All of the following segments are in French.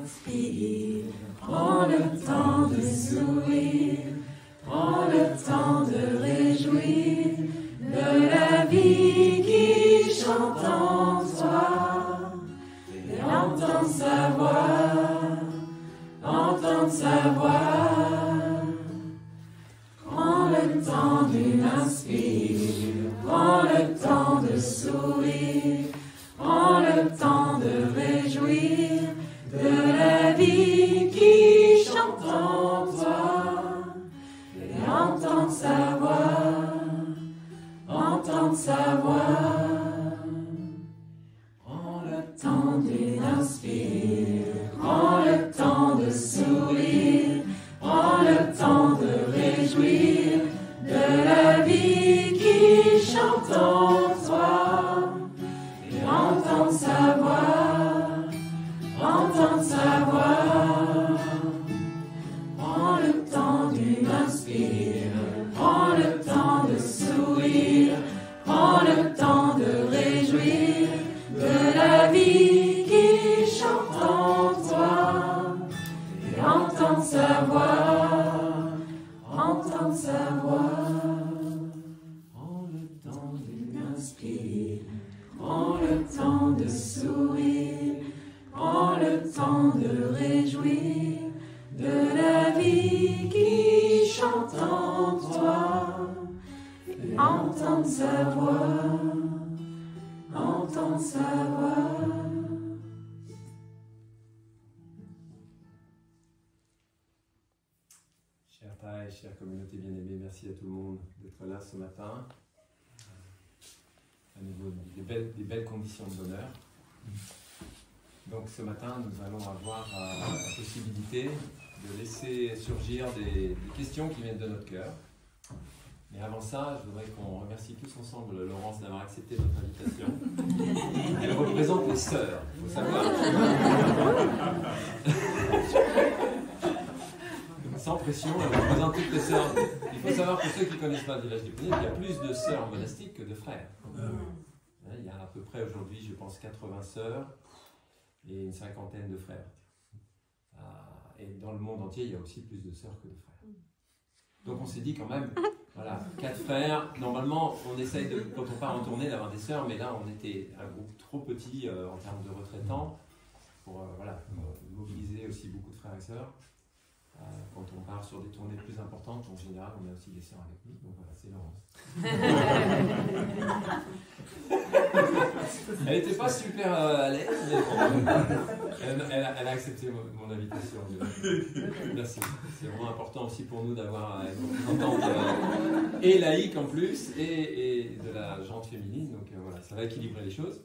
inspire, prends le temps de sourire, prends le temps de réjouir de la vie qui chante en toi, et entendre sa voix, entendre sa voix. Prends le temps d'une inspire, prends le temps de sourire, prends le temps de réjouir de la vie qui chante en toi, et entendre sa voix, entendre sa voix. Prends le temps d'une inspire, prends le temps de sourire, prends le temps de réjouir de la vie qui chante en toi, et entendre sa voix, entendre sa voix. Prends le temps d'une inspire, prends le temps de sourire, prends le temps de réjouir de la vie qui chante en toi, et entendre sa voix, entendre sa voix. Prends le temps d'une inspire, prends le temps de sourire, prends le temps de réjouir de la vie qui chante en toi, et entendre sa voix, entendre sa voix. Chers Thaï, chère communauté bien-aimée, merci à tout le monde d'être là ce matin. À nouveau, des belles conditions de bonheur. Donc ce matin, nous allons avoir la possibilité de laisser surgir des questions qui viennent de notre cœur. Mais avant ça, je voudrais qu'on remercie tous ensemble Laurence d'avoir accepté notre invitation. Elle représente les sœurs, il faut savoir. Sans pression, elle représente toutes les sœurs. Il faut savoir, pour ceux qui ne connaissent pas le village des Pouniers, qu'il y a plus de sœurs monastiques que de frères. Il y a à peu près aujourd'hui, je pense, 80 sœurs et une cinquantaine de frères. Et dans le monde entier, il y a aussi plus de sœurs que de frères. Donc on s'est dit quand même, voilà, 4 frères. Normalement, on essaye, quand on part en tournée, d'avoir des sœurs, mais là, on était un groupe trop petit en termes de retraitants pour mobiliser aussi beaucoup de frères et sœurs. Quand on part sur des tournées plus importantes, en général, on a aussi des sœurs avec nous. Donc voilà, c'est Laurence. Elle n'était pas super à l'aise, mais elle a accepté mon invitation. Merci. C'est vraiment important aussi pour nous d'avoir une représentante et laïque en plus, et de la gente féminine. Donc voilà, ça va équilibrer les choses.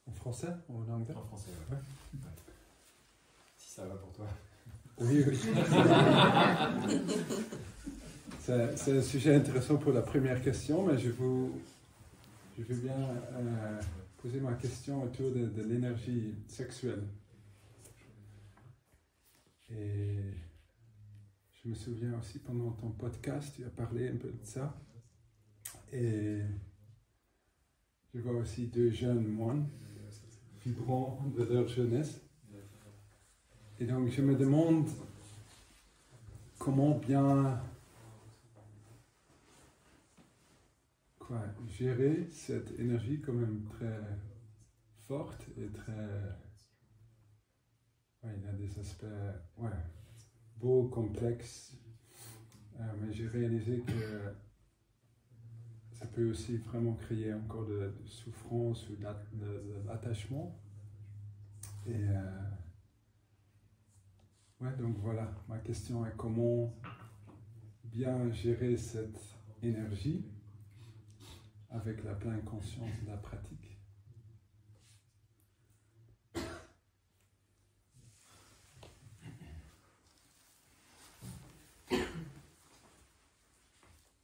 En français ou en anglais? En français, ouais. Ouais. Si ça va pour toi. Oui, oui. C'est un sujet intéressant pour la première question, mais je veux bien poser ma question autour de l'énergie sexuelle. Et je me souviens aussi pendant ton podcast, tu as parlé un peu de ça. Et je vois aussi 2 jeunes moines vibrants de leur jeunesse. Et donc je me demande comment bien gérer cette énergie quand même très forte et très... il y a des aspects beaux, complexes, Mais j'ai réalisé que ça peut aussi vraiment créer encore de souffrance ou d'attachement. Et ouais, donc voilà, ma question est comment bien gérer cette énergie avec la pleine conscience de la pratique.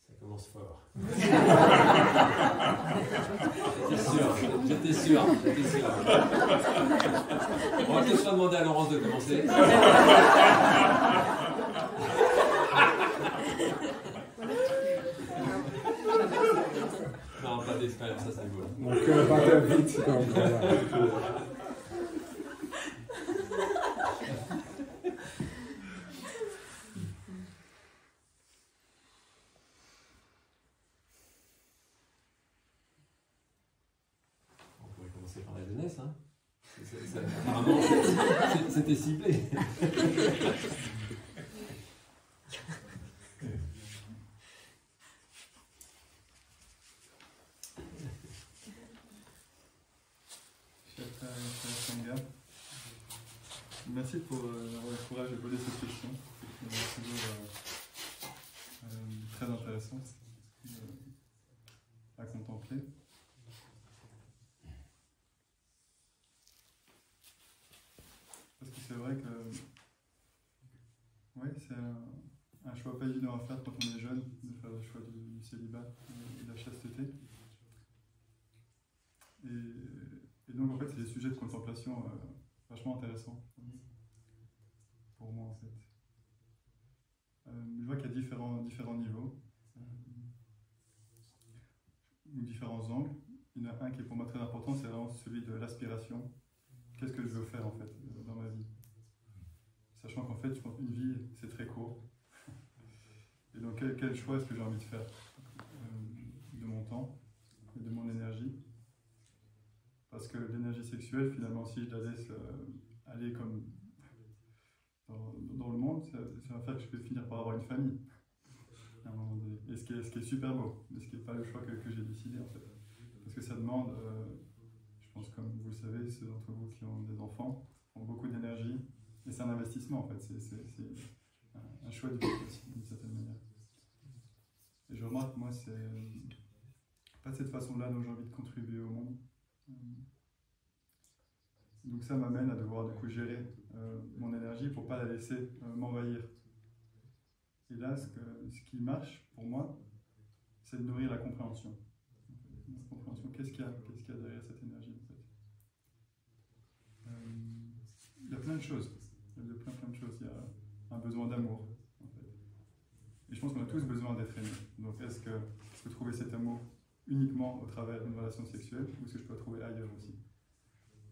Ça commence fort. J'étais sûr. On va peut-être pas demander à Laurence de commencer. Non, pas d'expérience, ça c'est beau. Mon cœur bat vite, donc voilà. On pourrait commencer par la jeunesse, hein. Apparemment, c'était ciblé. Merci pour avoir le courage de poser cette question. C'est toujours très intéressant à contempler. Parce que c'est vrai que ouais, c'est un choix pas évident à faire quand on est jeune, de faire le choix du célibat et de la chasteté. Et donc en fait, c'est des sujets de contemplation vachement intéressants pour moi en fait. Je vois qu'il y a différents niveaux ou différents angles. Il y en a un qui est pour moi très important, c'est vraiment celui de l'aspiration. Qu'est-ce que je veux faire en fait dans ma vie? Sachant qu'en fait, je pense une vie c'est très court. Et donc quel choix est-ce que j'ai envie de faire de mon temps et de mon énergie? Parce que l'énergie sexuelle, finalement, si je la laisse aller comme dans le monde, ça va faire que je vais finir par avoir une famille à un moment donné. Et ce qui est super beau, mais ce qui n'est pas le choix que j'ai décidé en fait. Parce que ça demande, je pense comme vous le savez, ceux d'entre vous qui ont des enfants ont beaucoup d'énergie. Et c'est un investissement en fait, c'est un choix de vie aussi d'une certaine manière. Et je remarque, moi, c'est pas de cette façon-là dont j'ai envie de contribuer au monde. Donc ça m'amène à devoir du coup gérer mon énergie pour ne pas la laisser m'envahir. Et là, ce qui marche pour moi, c'est de nourrir la compréhension. La compréhension, qu'est-ce qu'il y a derrière cette énergie en fait. Il y a plein de choses. Il y a plein de choses. Il y a un besoin d'amour en fait. Et je pense qu'on a tous besoin d'être aimés. Donc est-ce que je peux trouver cet amour uniquement au travers d'une relation sexuelle ou est-ce que je peux le trouver ailleurs aussi?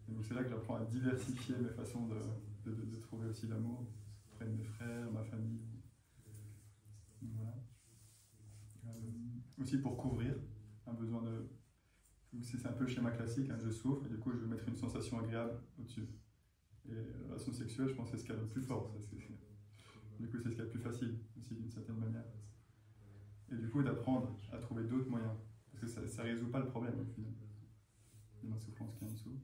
Et donc c'est là que j'apprends à diversifier mes façons de trouver aussi l'amour auprès de mes frères, ma famille. Donc voilà. Aussi pour couvrir un besoin de... C'est un peu le schéma classique, hein, je souffre et du coup je veux mettre une sensation agréable au-dessus. Et la relation sexuelle, je pense que c'est ce qu'il y a de plus fort. Du coup c'est ce qu'il y a de plus facile aussi d'une certaine manière. Et du coup d'apprendre à trouver d'autres moyens. Parce que ça ne résout pas le problème au final. Il y a la souffrance qui est en dessous.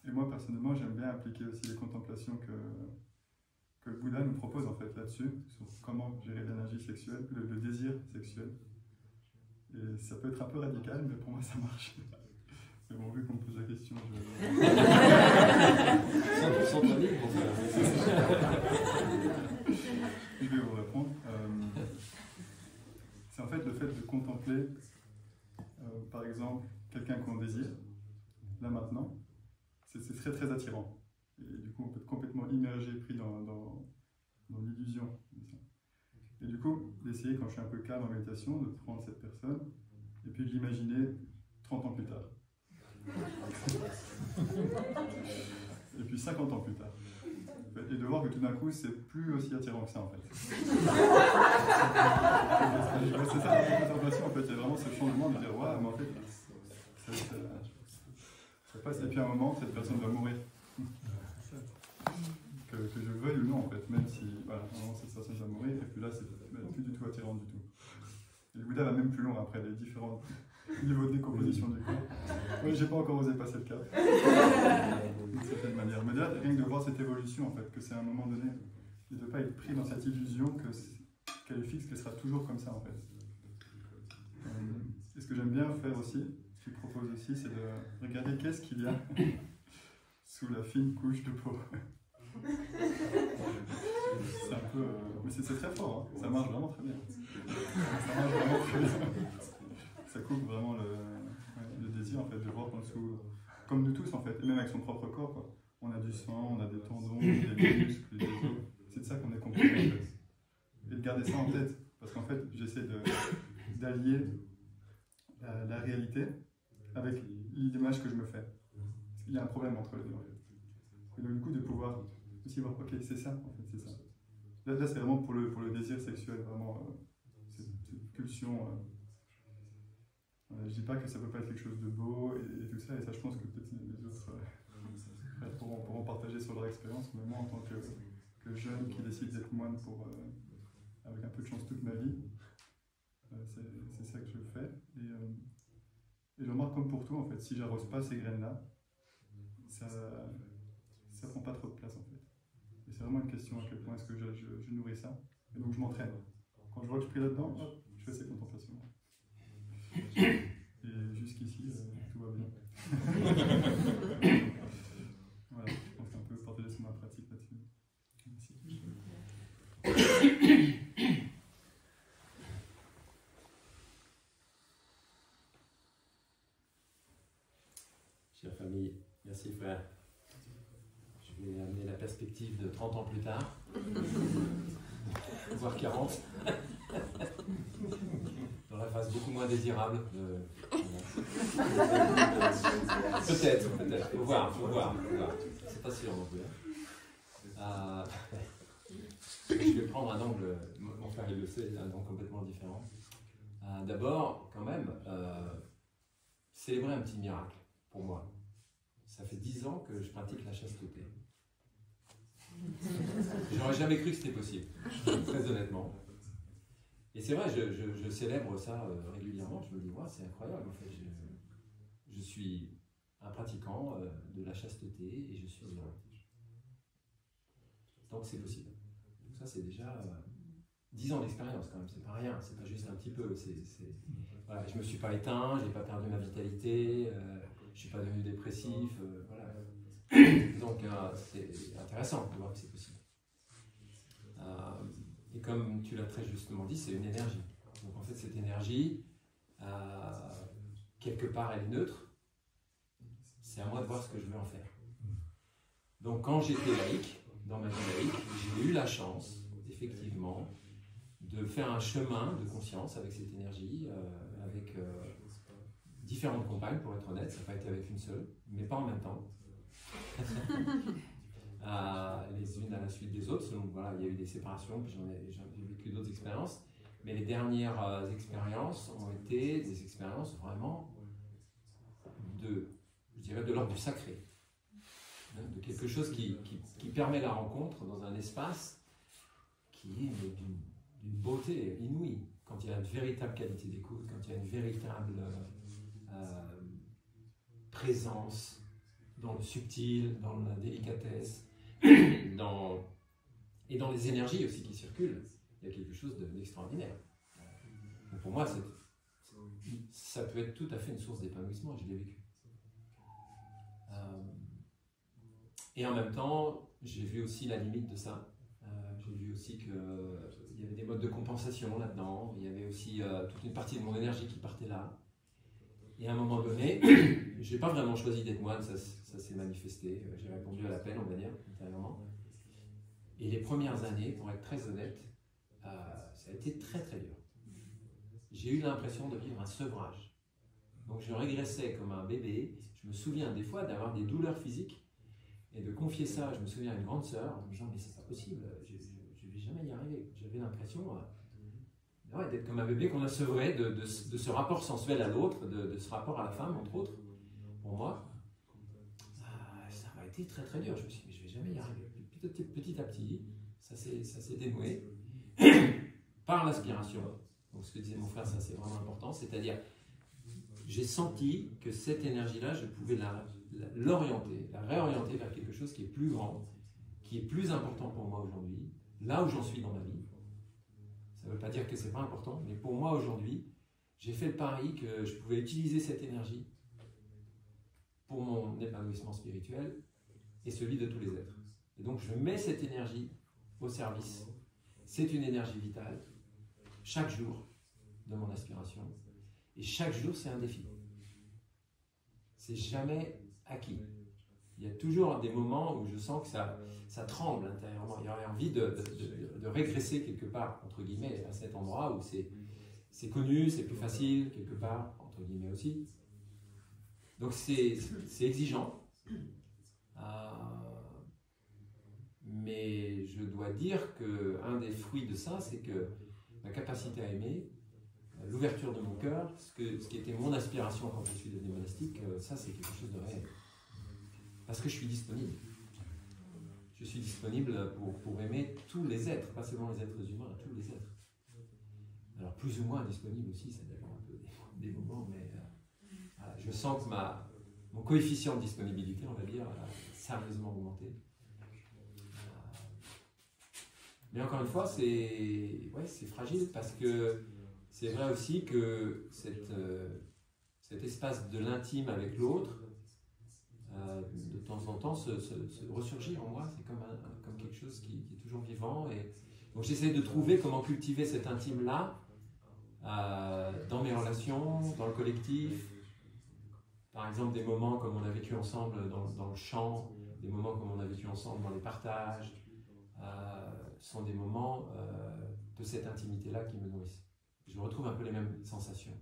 Et moi personnellement j'aime bien appliquer aussi les contemplations que le Bouddha nous propose en fait là-dessus, sur comment gérer l'énergie sexuelle, le désir sexuel. Et ça peut être un peu radical, mais pour moi ça marche. Mais bon, vu qu'on me pose la question, 100% de libre pour faire. Je vais vous répondre. C'est en fait le fait de contempler, par exemple, quelqu'un qu'on désire, là maintenant, c'est très très attirant. Et du coup, on peut être complètement immergé, pris dans l'illusion. Et du coup, d'essayer, quand je suis un peu calme en méditation, de prendre cette personne et puis de l'imaginer 30 ans plus tard. Et puis 50 ans plus tard. Et de voir que tout d'un coup, c'est plus aussi attirant que ça en fait. C'est ça la contemplation en fait, il y a vraiment ce changement de dire waouh, mais en fait, ça passe et puis à un moment, cette personne va mourir. Que que je veuille ou non, en fait, même si, voilà, vraiment cette sensation va mourir, et puis là, c'est plus du tout attirant du tout. Et le Bouddha va même plus loin après les différents niveaux de décomposition du corps. Oui, j'ai pas encore osé passer le cap. D'une certaine manière. Mais là, rien que de voir cette évolution, en fait, que c'est à un moment donné, et de ne pas être pris dans cette illusion qu'elle est fixe, qu'elle sera toujours comme ça, en fait. Et ce que j'aime bien faire aussi, ce qu'il propose aussi, c'est de regarder qu'est-ce qu'il y a sous la fine couche de peau. C'est un peu... mais c'est très fort, hein. Ça marche vraiment très bien. Ça marche vraiment très bien. Ça coupe vraiment le désir, en fait, de voir qu'en dessous, comme nous tous, en fait, et même avec son propre corps, quoi. On a du sang, on a des tendons, des muscles, des os. C'est de ça qu'on est composé, en fait. Et de garder ça en tête, parce qu'en fait, j'essaie d'allier la réalité avec l'image que je me fais. Il y a un problème entre les deux, en fait. Et donc, du coup, de pouvoir aussi voir, ok, c'est ça, en fait, c'est ça. Là c'est vraiment pour le désir sexuel, vraiment, cette pulsion. Je dis pas que ça peut pas être quelque chose de beau et tout ça, et ça, je pense que peut-être les autres pourront partager sur leur expérience, mais moi, en tant que jeune qui décide d'être moine avec un peu de chance toute ma vie, c'est ça que je fais. Et je remarque comme pour tout, en fait, si j'arrose pas ces graines-là, ça prend pas trop de place, en fait. Et c'est vraiment une question à quel point est-ce que je nourris ça. Et donc je m'entraîne. Quand je vois que je prie là-dedans, hop, je fais ces contemplations. Et jusqu'ici, tout va bien. Voilà, je pense qu'on peut partager sur ma pratique là-dessus. Merci. Chère famille, merci frère. Je vais amener la perspective de 30 ans plus tard, voire 40, dans la phase beaucoup moins désirable. Peut-être, faut voir. C'est pas sûr non plus. Je vais prendre un angle, mon frère il le sait, un angle complètement différent. D'abord, quand même, célébrer un petit miracle pour moi. Ça fait 10 ans que je pratique la chasteté. J'aurais jamais cru que c'était possible, très honnêtement. Et c'est vrai, je célèbre ça régulièrement. Je me dis, ouais, c'est incroyable. En fait, je suis un pratiquant de la chasteté et je suis heureux. Donc c'est possible. Donc ça, c'est déjà 10 ans d'expérience quand même. C'est pas rien. C'est pas juste un petit peu. Voilà, je me suis pas éteint, j'ai pas perdu ma vitalité, je suis pas devenu dépressif. Voilà. Donc c'est intéressant de voir que c'est possible. Et comme tu l'as très justement dit, c'est une énergie. Donc en fait cette énergie, quelque part elle est neutre, c'est à moi de voir ce que je veux en faire. Donc quand j'étais laïque, dans ma vie laïque, j'ai eu la chance, effectivement, de faire un chemin de conscience avec cette énergie, avec différentes compagnes pour être honnête, ça n'a pas été avec une seule, mais pas en même temps. Les unes à la suite des autres, donc voilà, il y a eu des séparations, puis j'ai vécu d'autres expériences, mais les dernières expériences ont été des expériences vraiment je dirais de l'ordre du sacré, de quelque chose qui permet la rencontre dans un espace qui est d'une beauté inouïe, quand il y a une véritable qualité d'écoute, quand il y a une véritable présence dans le subtil, dans la délicatesse, et dans les énergies aussi qui circulent. Il y a quelque chose d'extraordinaire. Donc pour moi, ça peut être tout à fait une source d'épanouissement, je l'ai vécu. Et en même temps, j'ai vu aussi la limite de ça. J'ai vu aussi qu'il y avait des modes de compensation là-dedans, il y avait aussi toute une partie de mon énergie qui partait là. Et à un moment donné, je n'ai pas vraiment choisi d'être moine, ça s'est manifesté, j'ai répondu à l'appel, on va dire, intérieurement. Et les premières années, pour être très honnête, ça a été très très dur. J'ai eu l'impression de vivre un sevrage. Donc je régressais comme un bébé, je me souviens des fois d'avoir des douleurs physiques, et de confier ça, je me souviens à une grande sœur, en me disant mais c'est pas possible, je ne vais jamais y arriver. J'avais l'impression d'être comme un bébé qu'on a sevré de ce rapport sensuel à l'autre, de ce rapport à la femme, entre autres. Pour moi, ça m'a été très très dur. Je me suis dit mais je ne vais jamais y arriver. petit à petit, ça s'est dénoué par l'aspiration. Donc ce que disait mon frère, ça c'est vraiment important, c'est-à-dire j'ai senti que cette énergie-là, je pouvais l'orienter, la réorienter vers quelque chose qui est plus grand, qui est plus important pour moi aujourd'hui, là où j'en suis dans ma vie. Ça ne veut pas dire que ce n'est pas important, mais pour moi aujourd'hui, j'ai fait le pari que je pouvais utiliser cette énergie pour mon épanouissement spirituel et celui de tous les êtres. Et donc je mets cette énergie au service. C'est une énergie vitale, chaque jour de mon aspiration. Et chaque jour, c'est un défi. C'est jamais acquis. Il y a toujours des moments où je sens que ça tremble intérieurement. Il y aurait envie de régresser quelque part, entre guillemets, à cet endroit où c'est connu, c'est plus facile, quelque part, entre guillemets aussi. Donc c'est exigeant. Mais je dois dire qu'un des fruits de ça, c'est que ma capacité à aimer, l'ouverture de mon cœur, ce qui était mon aspiration quand je suis devenu monastique, ça c'est quelque chose de réel. Parce que je suis disponible. Je suis disponible pour aimer tous les êtres, pas seulement les êtres humains, tous les êtres. Alors plus ou moins disponible aussi, ça dépend un peu des moments, mais voilà, je sens que mon coefficient de disponibilité, on va dire, a sérieusement augmenté. Mais encore une fois, c'est fragile parce que c'est vrai aussi que cet espace de l'intime avec l'autre, de temps en temps, se ressurgit en moi. C'est comme quelque chose qui est toujours vivant. Et donc j'essaie de trouver comment cultiver cet intime-là dans mes relations, dans le collectif. Par exemple, des moments comme on a vécu ensemble dans le chant, des moments comme on a vécu ensemble dans les partages, sont des moments de cette intimité-là qui me nourrissent. Je retrouve un peu les mêmes sensations,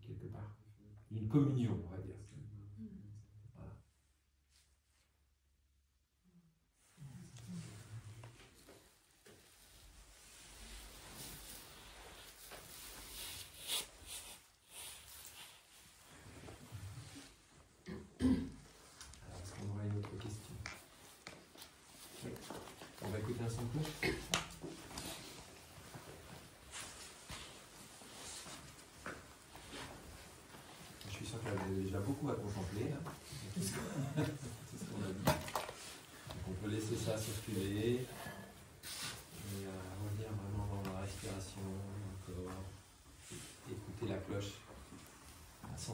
quelque part. Une communion, on va dire. Voilà. Alors, est-ce qu'on aura une autre question? Oui. On va écouter un son de cloche. Vous avez déjà beaucoup à contempler. C'est ce qu'on a dit. Donc on peut laisser ça circuler et revenir vraiment dans la respiration, dans le corps, écouter la cloche à 100%.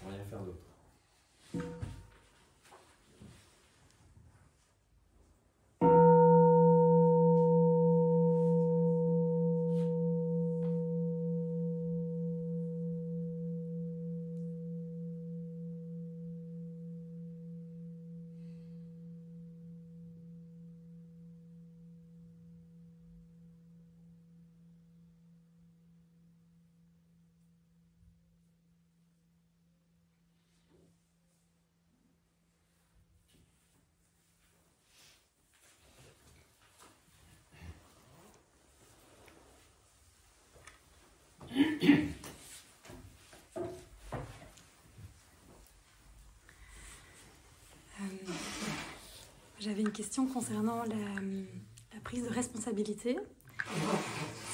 Sans rien faire d'autre. J'avais une question concernant la prise de responsabilité,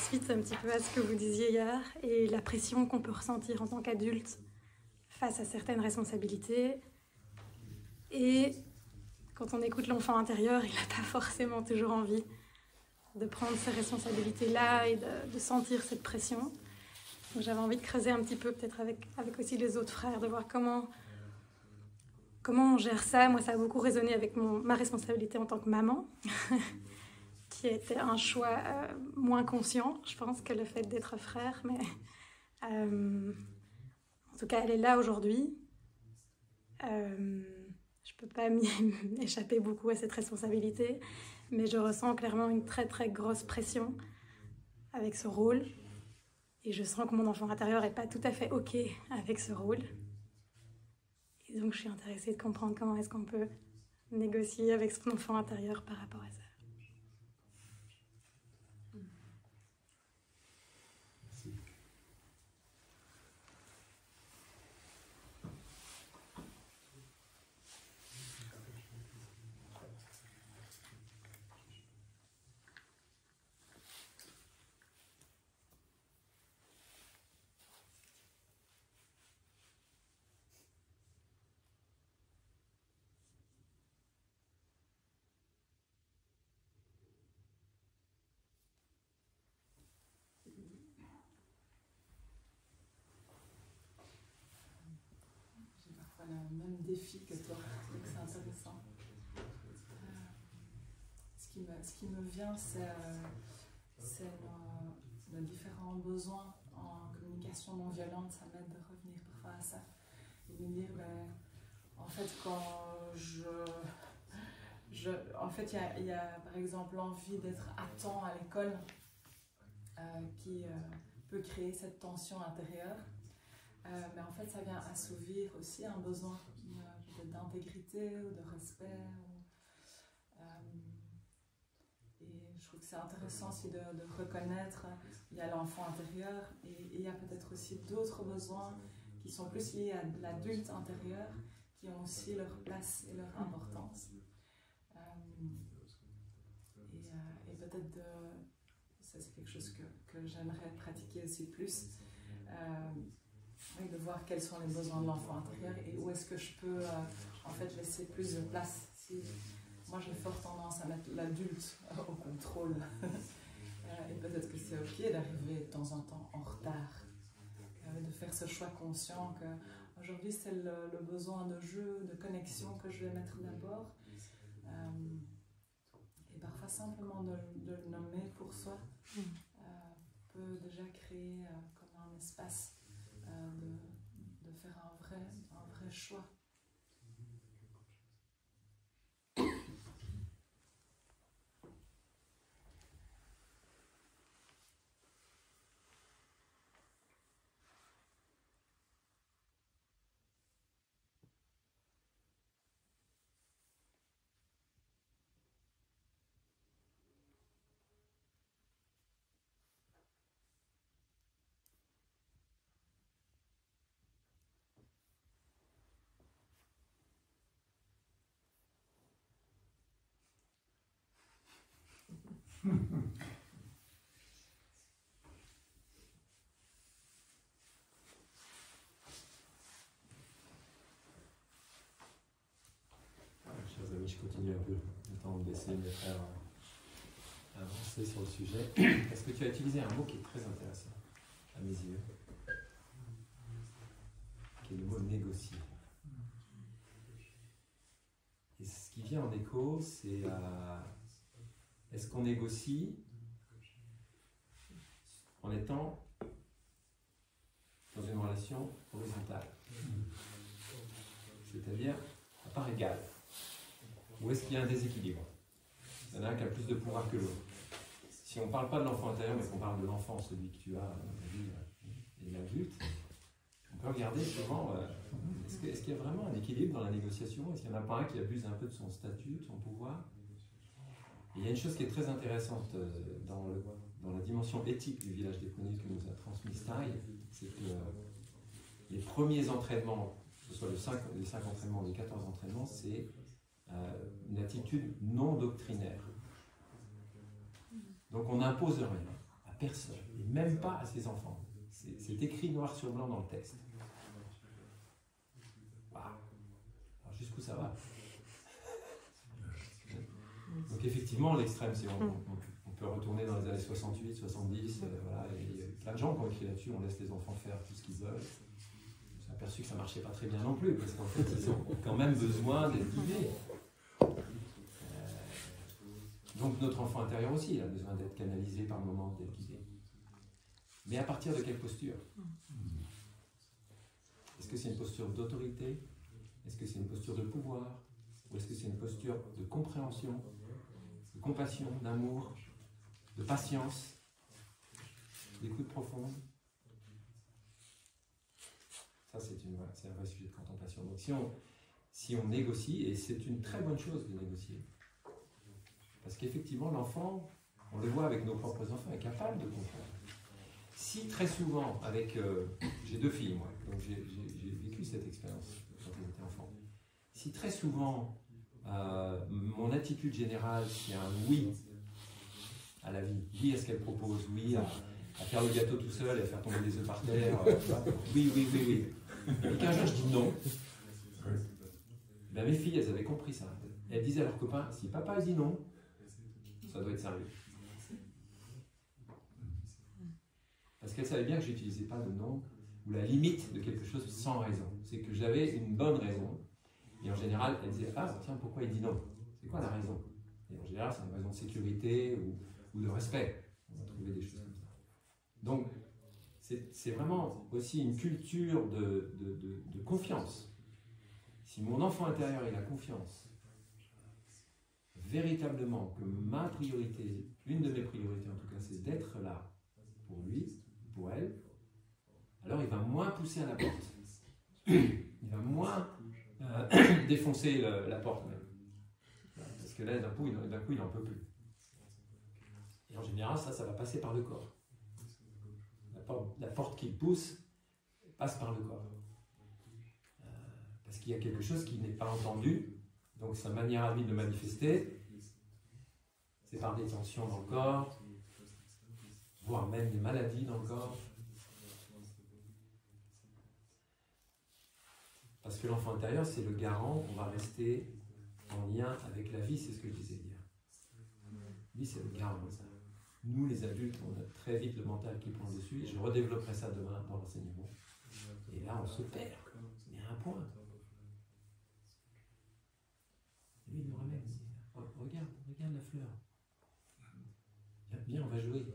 suite un petit peu à ce que vous disiez hier, et la pression qu'on peut ressentir en tant qu'adulte face à certaines responsabilités. Et quand on écoute l'enfant intérieur, il n'a pas forcément toujours envie de prendre ces responsabilités-là et de sentir cette pression. Donc j'avais envie de creuser un petit peu, peut-être avec aussi les autres frères, de voir comment on gère ça. Moi, ça a beaucoup résonné avec ma responsabilité en tant que maman, qui était un choix moins conscient, je pense, que le fait d'être frère. Mais en tout cas, elle est là aujourd'hui. Je peux pas m'échapper beaucoup à cette responsabilité, mais je ressens clairement une très très grosse pression avec ce rôle. Et je sens que mon enfant intérieur n'est pas tout à fait OK avec ce rôle. Et donc, je suis intéressée de comprendre comment est-ce qu'on peut négocier avec son enfant intérieur par rapport à ça. Merci. défis que toi. Donc c'est intéressant. Ce qui me vient, c'est nos différents besoins en communication non violente. Ça m'aide de revenir parfois à ça. Et de me dire, en fait, quand en fait, il y a par exemple l'envie d'être à temps à l'école qui peut créer cette tension intérieure. Mais en fait, ça vient assouvir aussi un besoin d'intégrité ou de respect. Et je trouve que c'est intéressant aussi de reconnaître, il y a l'enfant intérieur et il y a peut-être aussi d'autres besoins qui sont plus liés à l'adulte intérieur, qui ont aussi leur place et leur importance. Et peut-être ça c'est quelque chose que j'aimerais pratiquer aussi plus, de voir quels sont les besoins de l'enfant intérieur et où est-ce que je peux en fait laisser plus de place. Moi j'ai fort tendance à mettre l'adulte au contrôle et peut-être que c'est ok d'arriver de temps en temps en retard, de faire ce choix conscient que aujourd'hui c'est le besoin de jeu, de connexion que je vais mettre d'abord. Et parfois simplement de le nommer pour soi peut déjà créer comme un espace de faire un vrai choix. Chers amis, je continue un peu le temps de laisser mes frères avancer sur le sujet. Parce que tu as utilisé un mot qui est très intéressant, à mes yeux, qui est le mot négocier. Et ce qui vient en écho, c'est est-ce qu'on négocie en étant dans une relation horizontale, c'est-à-dire à part égale, ou est-ce qu'il y a un déséquilibre? Il y en a un qui a plus de pouvoir que l'autre. Si on ne parle pas de l'enfant intérieur, mais qu'on parle de l'enfant, celui que tu as dans ta vie, et de l'adulte, on peut regarder souvent, est-ce qu'il y a vraiment un équilibre dans la négociation? Est-ce qu'il n'y en a pas un qui abuse un peu de son statut, de son pouvoir? Et il y a une chose qui est très intéressante dans la dimension éthique du village des Poignées que nous a transmis Style, c'est que les premiers entraînements, que ce soit les 5 entraînements ou les 14 entraînements, c'est une attitude non doctrinaire. Donc on n'impose rien à personne, et même pas à ses enfants. C'est écrit noir sur blanc dans le texte. Wow. Alors jusqu'où ça va? Donc effectivement, l'extrême, c'est on peut retourner dans les années 68, 70, voilà, et il y a plein de gens qui ont écrit là-dessus, on laisse les enfants faire tout ce qu'ils veulent. On s'est aperçu que ça ne marchait pas très bien non plus, parce qu'en fait, ils ont quand même besoin d'être guidés. Donc notre enfant intérieur aussi, il a besoin d'être canalisé par moments, d'être guidé. Mais à partir de quelle posture? Est-ce que c'est une posture d'autorité? Est-ce que c'est une posture de pouvoir? Ou est-ce que c'est une posture de compréhension, de compassion, d'amour, de patience, d'écoute profonde? Ça, c'est un vrai sujet de contemplation. Donc si on négocie, et c'est une très bonne chose de négocier, parce qu'effectivement, l'enfant, on le voit avec nos propres enfants, est capable de comprendre. Si très souvent, j'ai 2 filles, moi, donc j'ai vécu cette expérience quand j'étais enfant. Si très souvent, mon attitude générale, c'est un oui à la vie, oui à ce qu'elle propose, oui à faire le gâteau tout seul et à faire tomber les œufs par terre, oui. Et qu'un jour je dis non, ben mes filles, elles avaient compris ça. Elles disaient à leurs copains, si papa dit non, ça doit être sérieux. Parce qu'elles savaient bien que je n'utilisais pas le non ou la limite de quelque chose sans raison. C'est que j'avais une bonne raison Et en général, elle disait, ah tiens, pourquoi il dit non? C'est quoi la raison? Et en général, c'est une raison de sécurité ou de respect. On va trouver des choses comme ça. Donc, c'est vraiment aussi une culture de confiance. Si mon enfant intérieur il a confiance, véritablement que ma priorité, une de mes priorités en tout cas, c'est d'être là pour lui, pour elle, alors il va moins pousser à la porte. Il va moins défoncer la porte même. Parce que là, d'un coup, il n'en peut plus. Et en général, ça va passer par le corps. La porte qu'il pousse passe par le corps. Parce qu'il y a quelque chose qui n'est pas entendu. Donc sa manière à lui de manifester, c'est par des tensions dans le corps, voire même des maladies dans le corps. Parce que l'enfant intérieur, c'est le garant qu'on va rester en lien avec la vie, c'est ce que je disais hier. Lui, c'est le garant de ça. Nous, les adultes, on a très vite le mental qui prend le dessus, et je redévelopperai ça demain dans l'enseignement. Et là, on se perd, mais à un point. Lui, il nous ramène, il dit, oh, regarde la fleur. Viens, on va jouer.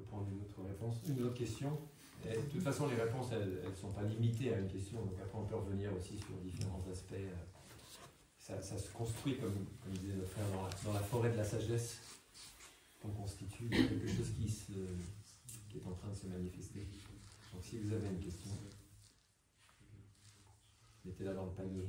Prendre une autre réponse, une autre question. Et de toute façon, les réponses, elles ne sont pas limitées à une question, donc après on peut revenir aussi sur différents aspects. Ça se construit, comme disait notre frère, dans la forêt de la sagesse, qu'on constitue quelque chose qui est en train de se manifester. Donc si vous avez une question, mettez-la dans le panier.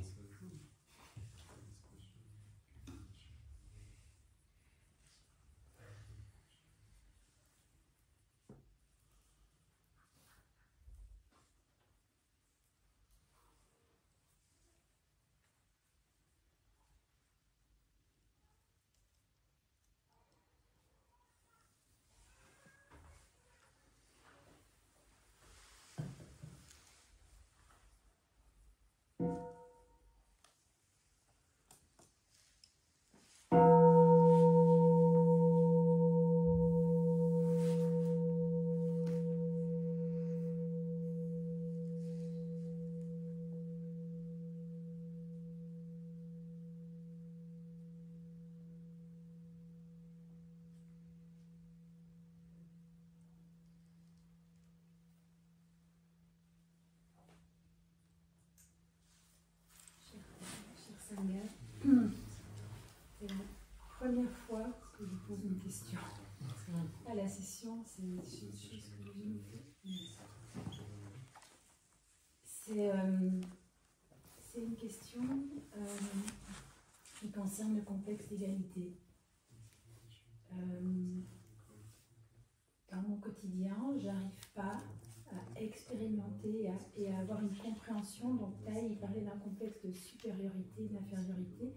C'est la première fois que je pose une question à la session. C'est une chose que c'est une question qui concerne le complexe d'égalité. Dans mon quotidien, j'arrive pas à expérimenter et à avoir une compréhension. Donc là, il parlait d'un complexe de supériorité, d'infériorité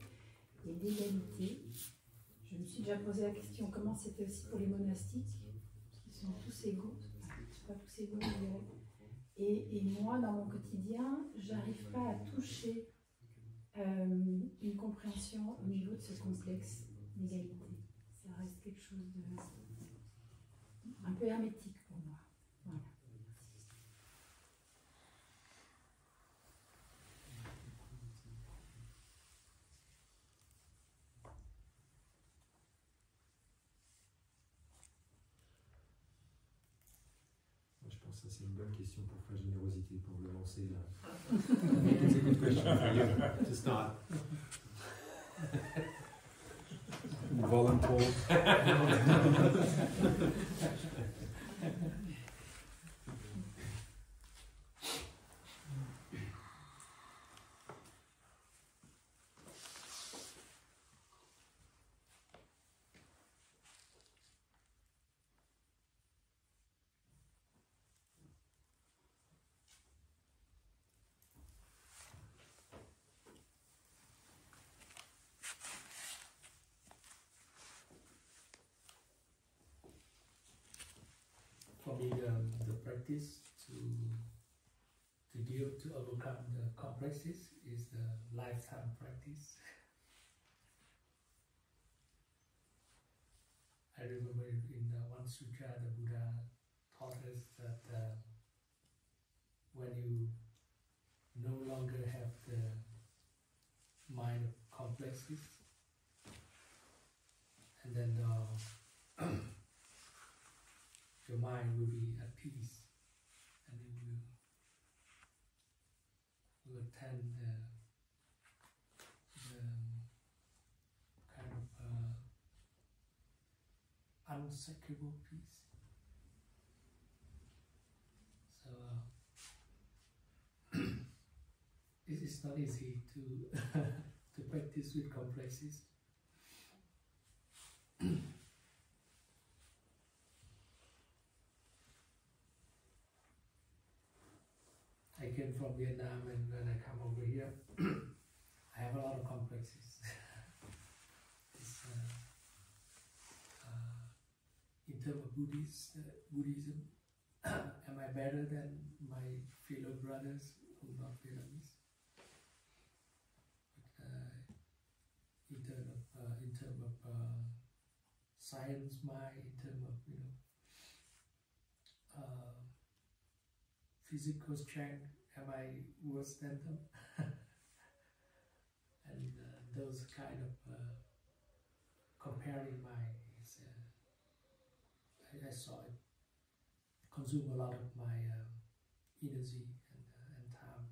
et d'égalité. Je me suis déjà posé la question comment c'était aussi pour les monastiques, qui sont tous égaux, enfin, pas tous égaux, et moi, dans mon quotidien, j'arrive pas à toucher une compréhension au niveau de ce complexe d'égalité. Ça reste quelque chose de un peu hermétique pour moi. Voilà. Je pense que c'est une bonne question pour faire générosité, pour le lancer là. It's a good question for you to start. Volunteer. for me, the practice to deal, to overcome the complexes is the lifetime practice. I remember in one sutra, the Buddha taught us that when you no longer have the mind of complexes, and then your mind will be at peace, and it will attend the kind of unshakable peace. So it's not easy to to practice with complexes. I came from Vietnam, and when I come over here, I have a lot of complexes. It's, in terms of Buddhism, am I better than my fellow brothers who are not Vietnamese? But, in terms of science, in terms of physical strength, am I worse than them? And those kind of comparing mind is, I saw it consume a lot of my energy and time.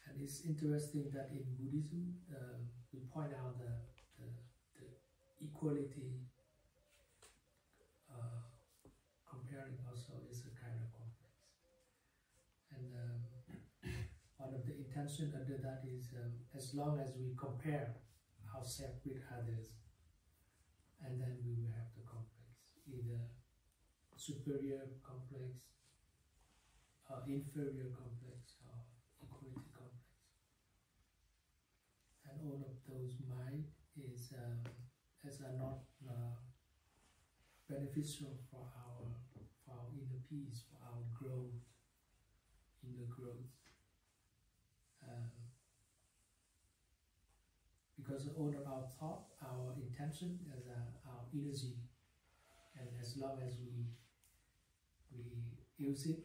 And it's interesting that in Buddhism, we point out the equality. Comparing also is a kind of complex. And one of the intention under that is as long as we compare ourselves with others, and then we will have the complex, either superior complex, inferior complex, or equality complex. And all of those mind is are not beneficial for our inner peace, for our growth, inner growth. Because all of our thought, our intention, as our energy, and as long as we use it,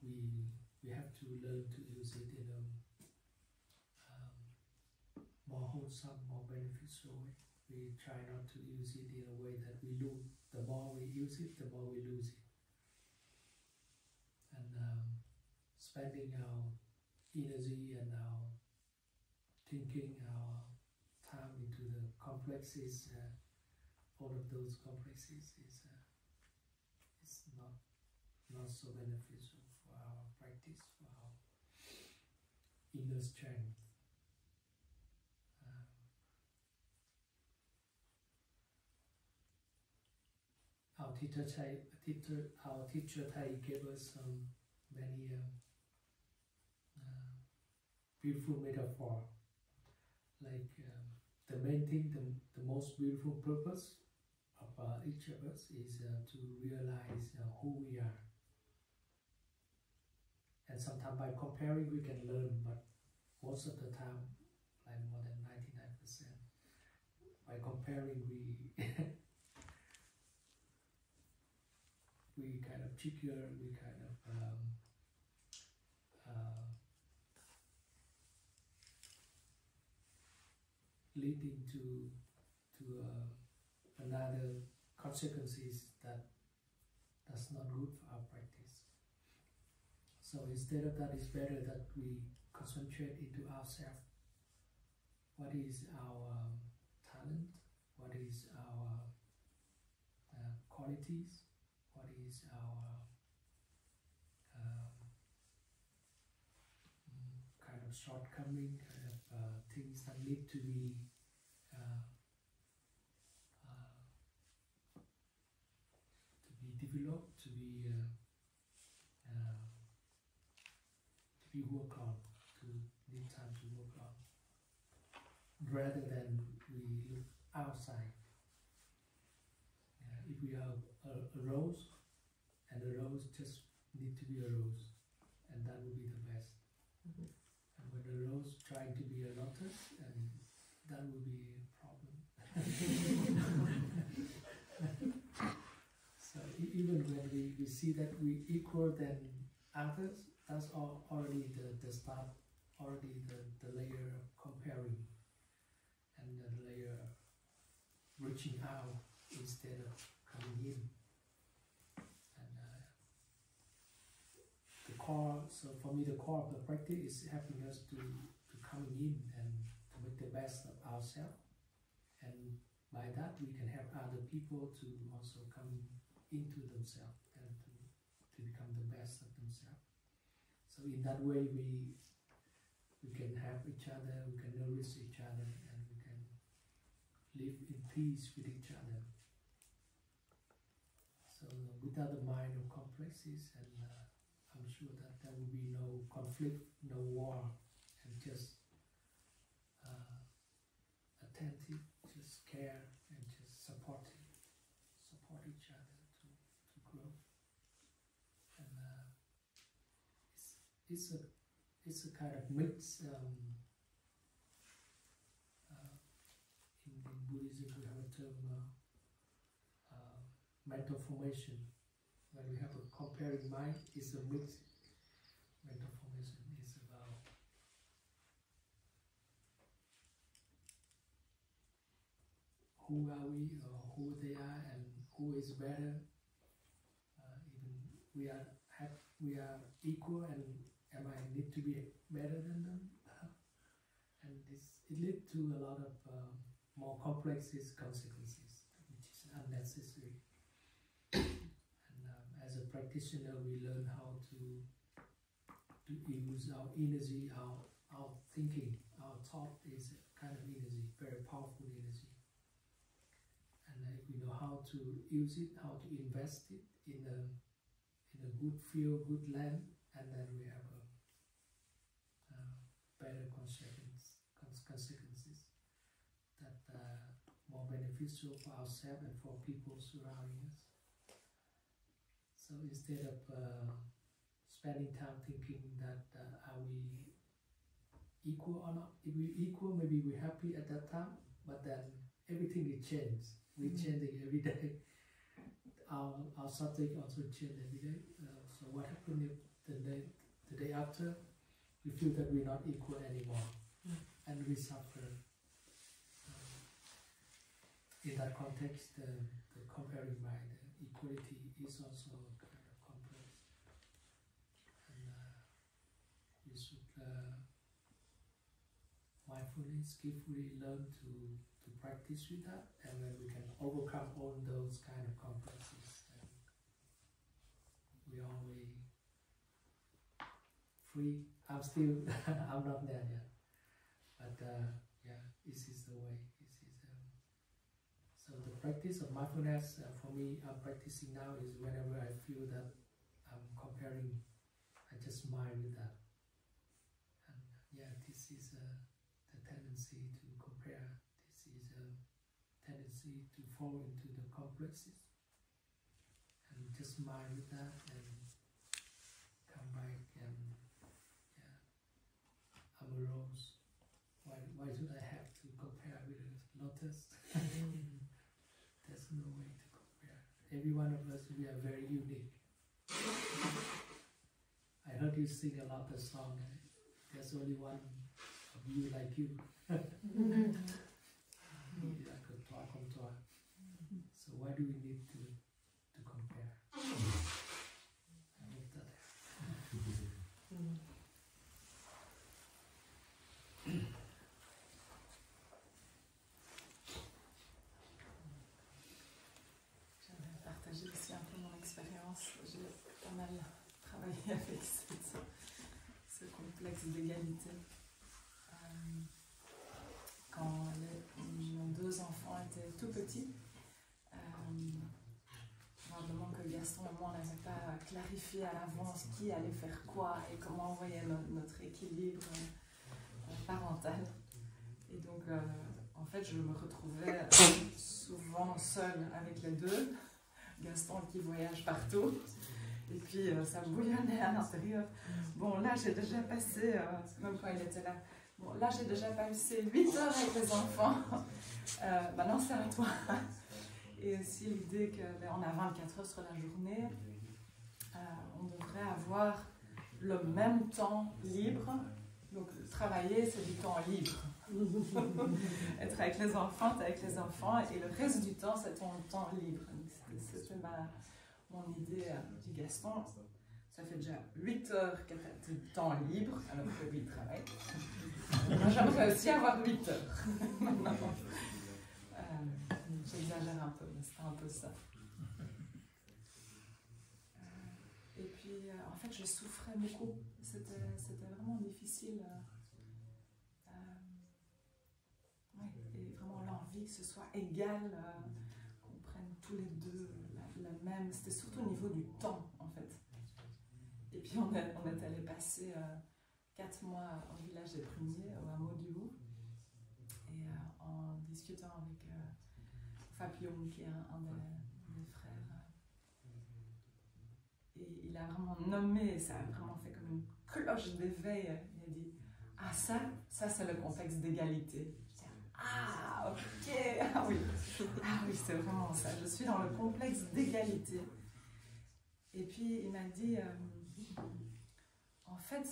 we have to learn to use it in a more wholesome, more beneficial way. We try not to use it in a way that we lose. The more we use it, the more we lose it. And spending our energy and our thinking, our time into the complexes, all of those complexes is not so beneficial for our practice, for our inner strength. Our teacher Tai gave us many beautiful metaphor. Like the main thing, the most beautiful purpose of each of us is to realize who we are. And sometimes by comparing we can learn, but most of the time, like more than 99%, by comparing we kind of trigger, we kind of leading to another consequences that's not good for our practice. So instead of that, it's better that we concentrate into ourselves. What is our talent? What is our qualities? What is our kind of shortcoming, kind of things that need to be developed, to be worked on, to need time to work on, rather than we look outside. If we are a rose, and the rose just need to be a rose, and that would be the best. And when the rose trying to be a lotus, and that would be a problem. So even when we see that we equal than others, that's already the start, already the layer of comparing, and the layer of reaching out instead of coming in. And the core, so for me the core of the practice is helping us to coming in and to make the best of ourselves. And by that we can help other people to also come into themselves and to become the best of themselves. So in that way we can help each other, we can nourish each other, and we can live in peace with each other. So without the mind of complexes, and I'm sure that there will be no conflict, no war, and just attentive, just care, and just support each other to grow. And it's a kind of mix. In Buddhism, we have a term mental formation. When we have a comparing mind, it's a mix. Mental formation is about who are we, or who they are, and who is better. Even we are equal, and am I need to be better than them? And it leads to a lot of more complex consequences, which is unnecessary. And as a practitioner, we learn how to use our energy, our thinking, our thought is a kind of energy, very powerful energy. And if we know how to use it, how to invest it in a good field, good land, and then we have a better consequences that more beneficial for ourselves and for people surrounding us. So instead of spending time thinking that are we equal or not, if we're equal, maybe we're happy at that time, but then everything will change. We're changing every day. Our subject also change every day. So what happens if the day after we feel that we're not equal anymore, and we suffer? In that context, the comparing mind, equality is also kind of complex, and we should mindfully, skillfully learn to practice with that, and when we can overcome all those kind of complexes, then we are way free. I'm not there yet, but yeah, this is the way. So the practice of mindfulness, for me, I'm practicing now is whenever I feel that I'm comparing, I just mind with that. And yeah, this is the tendency to compare. This is a tendency to fall into the complexes. And just mind with that and come back and, yeah, I'm a rose. Why should I have to compare with a lotus? There's no way to compare. Every one of us, we are very unique. I heard you sing a lot of songs. There's only one of you like you. So why do we need to compare? I hope that. J'aimerais partager aussi un peu mon expérience. J'ai pas mal travaillé avec ce complexe d'égalité. Quand nos deux enfants étaient tout petits, probablement que Gaston et moi, on n'avait pas clarifié à l'avance qui allait faire quoi et comment envoyer notre équilibre parental. Et donc, en fait, je me retrouvais souvent seule avec les deux, Gaston qui voyage partout. Et puis ça bouillonnait à l'intérieur. Bon, là j'ai déjà passé, même quand il était là, bon, là j'ai déjà passé 8 heures avec les enfants. Maintenant c'est à toi. Et aussi l'idée qu'on a 24 heures sur la journée, on devrait avoir le même temps libre. Donc travailler c'est du temps libre. Être avec les enfants, t'es avec les enfants, et le reste du temps c'est ton temps libre. C'était mon idée du Gaston. Ça fait déjà 8 heures que tu as du temps libre, alors que lui travaille. Moi, j'aimerais aussi avoir 8 heures. J'exagère un peu, mais c'était un peu ça. Et puis, en fait, je souffrais beaucoup. C'était vraiment difficile. Ouais, et vraiment l'envie que ce soit égal, qu'on prenne tous les deux la même. C'était surtout au niveau du temps, en fait. Et puis on est allé passer 4 mois au village des Pruniers, au hameau du Haut, et en discutant avec Fabio, qui est un des frères, et il a vraiment nommé, ça a vraiment fait comme une cloche d'éveil. Il a dit, ah ça c'est le contexte d'égalité. Ah ok, ah oui, c'est vraiment ça, je suis dans le complexe d'égalité. Et puis il m'a dit, en fait,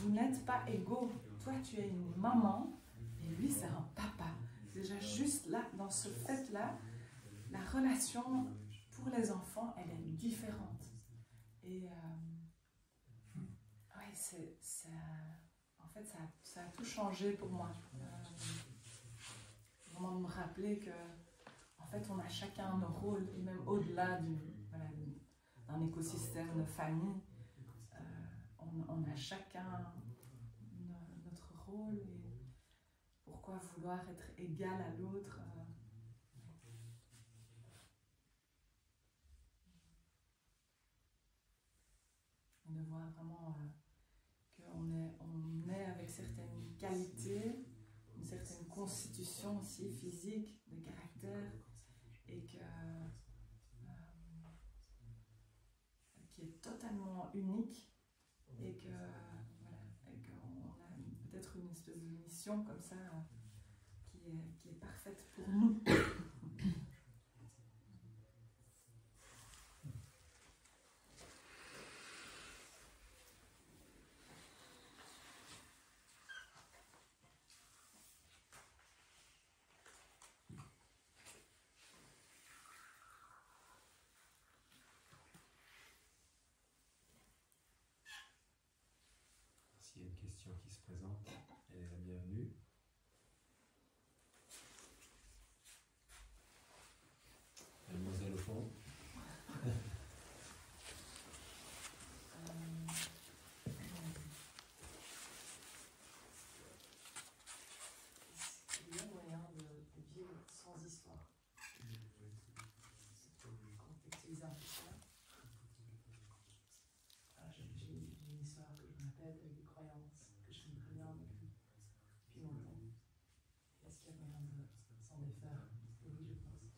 vous n'êtes pas égaux. Toi, tu es une maman et lui, c'est un papa. Déjà, juste là, dans ce fait-là, la relation pour les enfants, elle est différente. Et ouais, en fait, ça a tout changé pour moi. Vraiment me rappeler que, en fait, on a chacun nos rôles, et même au-delà d'un écosystème de famille. On a chacun notre rôle, et pourquoi vouloir être égal à l'autre. Et de voir vraiment qu'on est avec certaines qualités, une certaine constitution aussi physique, de caractère, et qui est totalement unique. Et qu'on a peut-être une espèce de mission comme ça qui est parfaite pour nous. S'il y a une question qui se présente, elle est la bienvenue. Mademoiselle au fond. Il y a moyen de vivre sans histoire. Contextualiser un peu ça. J'ai une histoire que je me répète avec des croyances que je connais très bien depuis longtemps. Est-ce qu'il y a moyen de s'en défaire? Oui, je pense.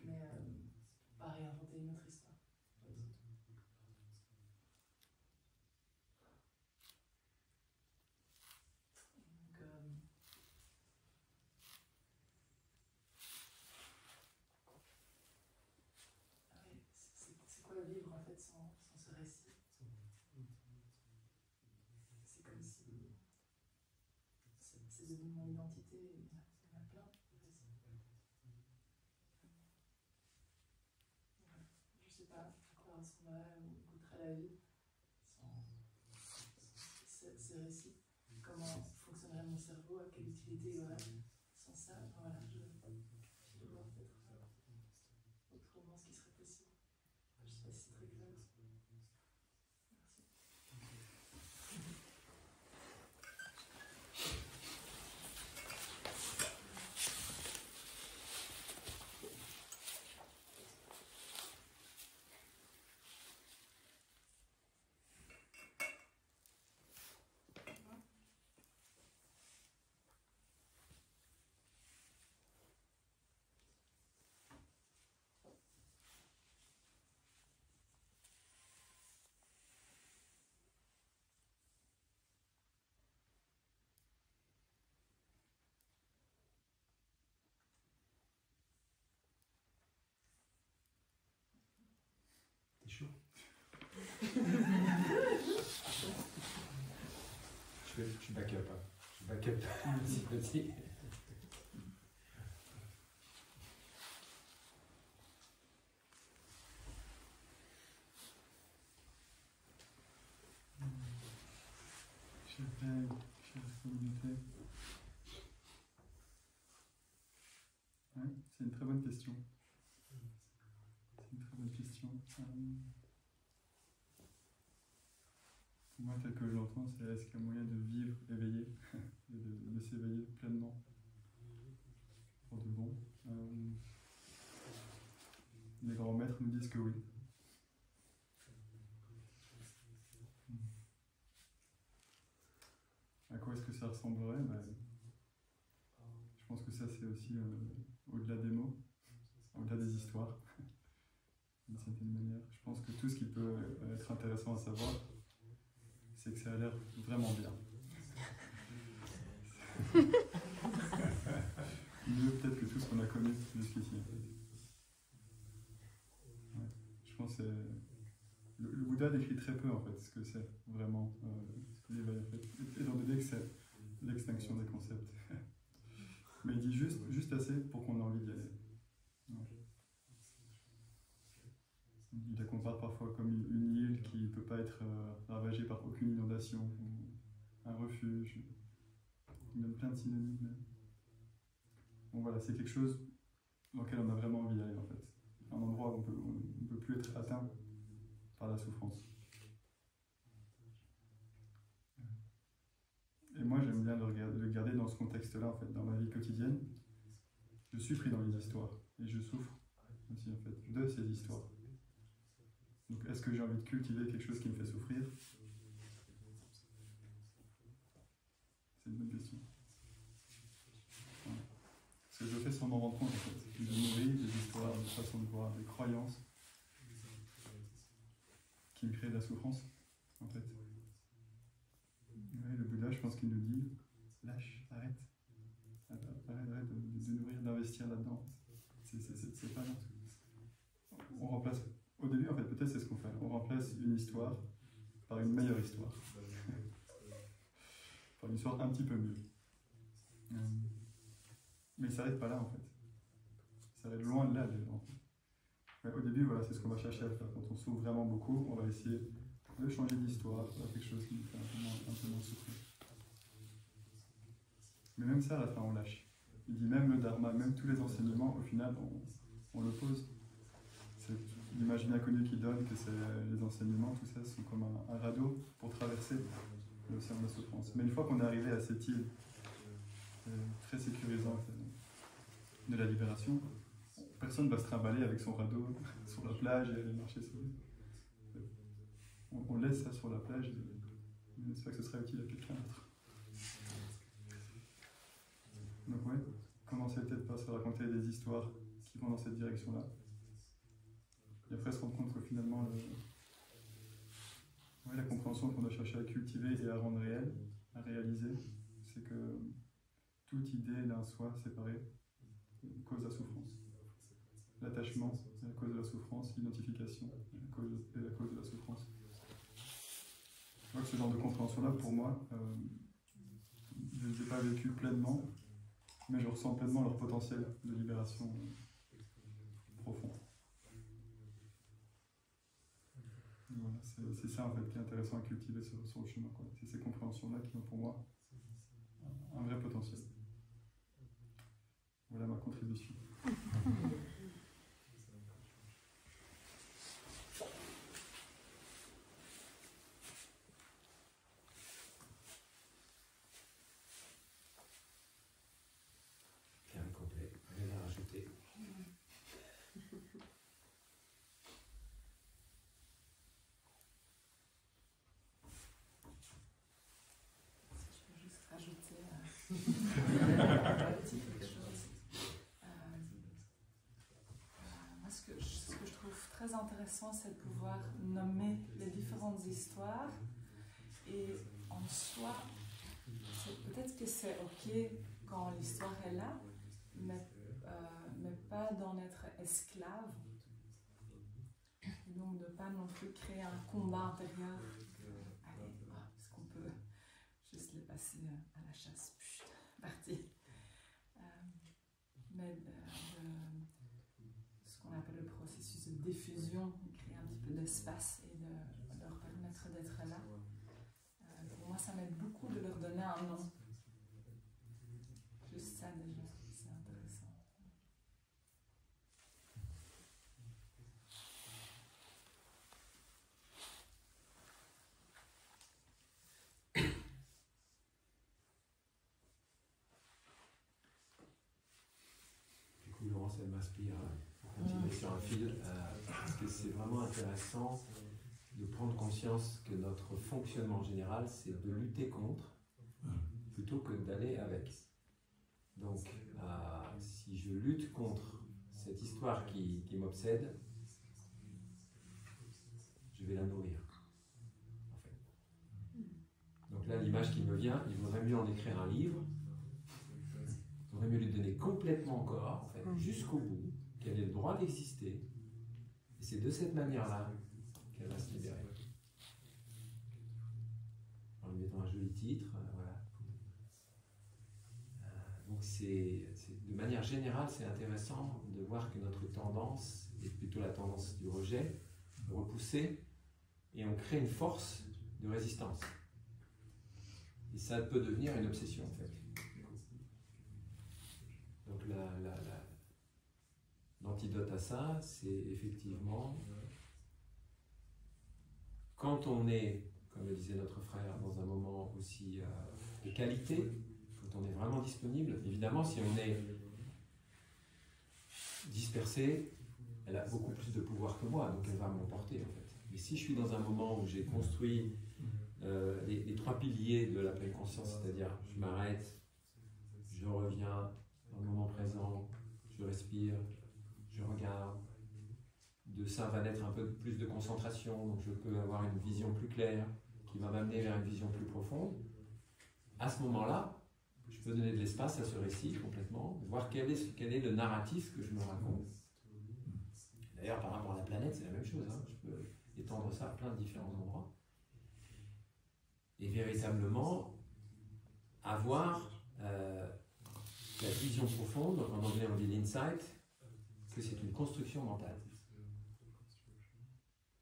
Mais pas réinventer une autre histoire. C'est quoi le vivre en fait sans ce récit? C'est comme si c'est devenu mon identité, il y en a plein de récits. Je sais pas à quoi ressemblerait ou goûterait la vie sans ces récits. Comment fonctionnerait mon cerveau, à quelle utilité il aurait sans ça? Voilà, je dois voir peut-être autrement ce qui serait possible. Je sais pas si c'est très clair. Je back up. Hein. Je back up. Vas-y. Chère communauté. Ouais, c'est une très bonne question. C'est une très bonne question. Pour moi, tel que je l'entends, c'est est-ce qu'il y a moyen de vivre éveillé, et de s'éveiller pleinement pour de bon. Les grands maîtres nous disent que oui. À quoi est-ce que ça ressemblerait? Je pense que ça, c'est aussi au-delà des mots, au-delà des histoires, d'une certaine manière. Je pense que tout ce qui peut être intéressant à savoir, c'est que ça a l'air vraiment bien. Mieux peut-être que tout ce qu'on a connu jusqu'ici. Ouais. Je pense que le Bouddha décrit très peu en fait ce que c'est vraiment l'éveil en fait, étant donné que c'est l'extinction des concepts. Mais il dit juste assez pour qu'on ait envie d'y aller. Ouais. Il la compare parfois comme une île qui ne peut pas être ravagée par aucune inondation, ou un refuge. Il donne plein de synonymes. Bon voilà, c'est quelque chose dans lequel on a vraiment envie d'aller en fait. Un endroit où on ne peut plus être atteint par la souffrance. Et moi j'aime bien le garder dans ce contexte-là en fait, dans ma vie quotidienne. Je suis pris dans les histoires et je souffre aussi en fait de ces histoires. Donc est-ce que j'ai envie de cultiver quelque chose qui me fait souffrir? C'est une bonne question. Ouais. Parce que je le fais sans m'en rendre compte en fait. Je nourris des histoires, des façons de voir, des croyances qui me créent de la souffrance en fait. Ouais, le Bouddha, je pense qu'il nous dit lâche, arrête de nourrir, d'investir là-dedans. C'est pas là. On remplace, au début en fait, peut-être c'est ce qu'on fait, on remplace une histoire par une meilleure histoire. Par une histoire un petit peu mieux. Mais il ne s'arrête pas là en fait. Il s'arrête loin de là déjà. En fait. Ouais, au début, voilà, c'est ce qu'on va chercher à faire. Quand on souffre vraiment beaucoup, on va essayer de changer d'histoire, faire quelque chose qui nous fait un peu moins souffrir. Mais même ça, à la fin, on lâche. Il dit même le dharma, même tous les enseignements, au final, on le pose. C'est l'image bien connue qu'il donne, que c'est les enseignements, tout ça, sont comme un radeau pour traverser l'océan de la souffrance. Mais une fois qu'on est arrivé à cette île très sécurisante de la libération, personne ne va se trimballer avec son radeau sur la plage et aller marcher sur lui. On laisse ça sur la plage et on espère que ce sera utile à quelqu'un d'autre. Donc ouais, commencer peut-être par se raconter des histoires qui vont dans cette direction-là. Et après se rendre compte que finalement, la compréhension qu'on a cherché à cultiver et à rendre réelle, à réaliser, c'est que toute idée d'un soi séparé cause la souffrance. L'attachement est la cause de la souffrance, l'identification est la cause de la souffrance. Je vois que ce genre de compréhension-là, pour moi, je ne les ai pas vécues pleinement, mais je ressens pleinement leur potentiel de libération profond. Voilà, c'est ça en fait qui est intéressant à cultiver sur le chemin. C'est ces compréhensions-là qui ont pour moi un vrai potentiel. Voilà ma contribution. Bien complet, rien à rajouter. Je peux juste rajouter quelque chose. Moi, ce que je trouve très intéressant, c'est de pouvoir nommer les différentes histoires. Et en soi, peut-être que c'est ok quand l'histoire est là, mais pas d'en être esclave. Et donc de ne pas non plus créer un combat intérieur. Allez, est-ce qu'on peut juste les passer à la chasse, parti. Mais ce qu'on appelle le processus de diffusion, créer un petit peu d'espace et de leur permettre d'être là. Pour moi, ça m'aide beaucoup de leur donner un nom. Juste ça déjà, c'est intéressant. Laurence, elle m'inspire à continuer sur un fil, parce que c'est vraiment intéressant de prendre conscience que notre fonctionnement en général, c'est de lutter contre plutôt que d'aller avec. Donc, si je lutte contre cette histoire qui m'obsède, je vais la nourrir, en fait. Donc là, l'image qui me vient, il vaudrait mieux en écrire un livre. Il vaudrait mieux lui donner complètement corps, en fait, jusqu'au bout, qu'elle ait le droit d'exister. Et c'est de cette manière-là qu'elle va se libérer. En lui mettant un joli titre, voilà. Donc de manière générale, c'est intéressant de voir que notre tendance est plutôt la tendance du rejet, de repousser, et on crée une force de résistance. Et ça peut devenir une obsession, en fait. Donc l'antidote à ça, c'est effectivement quand on est, comme le disait notre frère, dans un moment aussi de qualité, quand on est vraiment disponible, évidemment si on est dispersé, elle a beaucoup plus de pouvoir que moi, donc elle va m'emporter en fait. Mais si je suis dans un moment où j'ai construit les trois piliers de la pleine conscience, c'est-à-dire je m'arrête, je reviens dans le moment présent, je respire, je regarde, de ça va naître un peu plus de concentration, donc je peux avoir une vision plus claire qui va m'amener vers une vision plus profonde. À ce moment-là, je peux donner de l'espace à ce récit complètement, voir quel est le narratif que je me raconte. D'ailleurs, par rapport à la planète, c'est la même chose, hein. Je peux étendre ça à plein de différents endroits. Et véritablement, avoir la vision profonde, en anglais on dit l'insight, que c'est une construction mentale.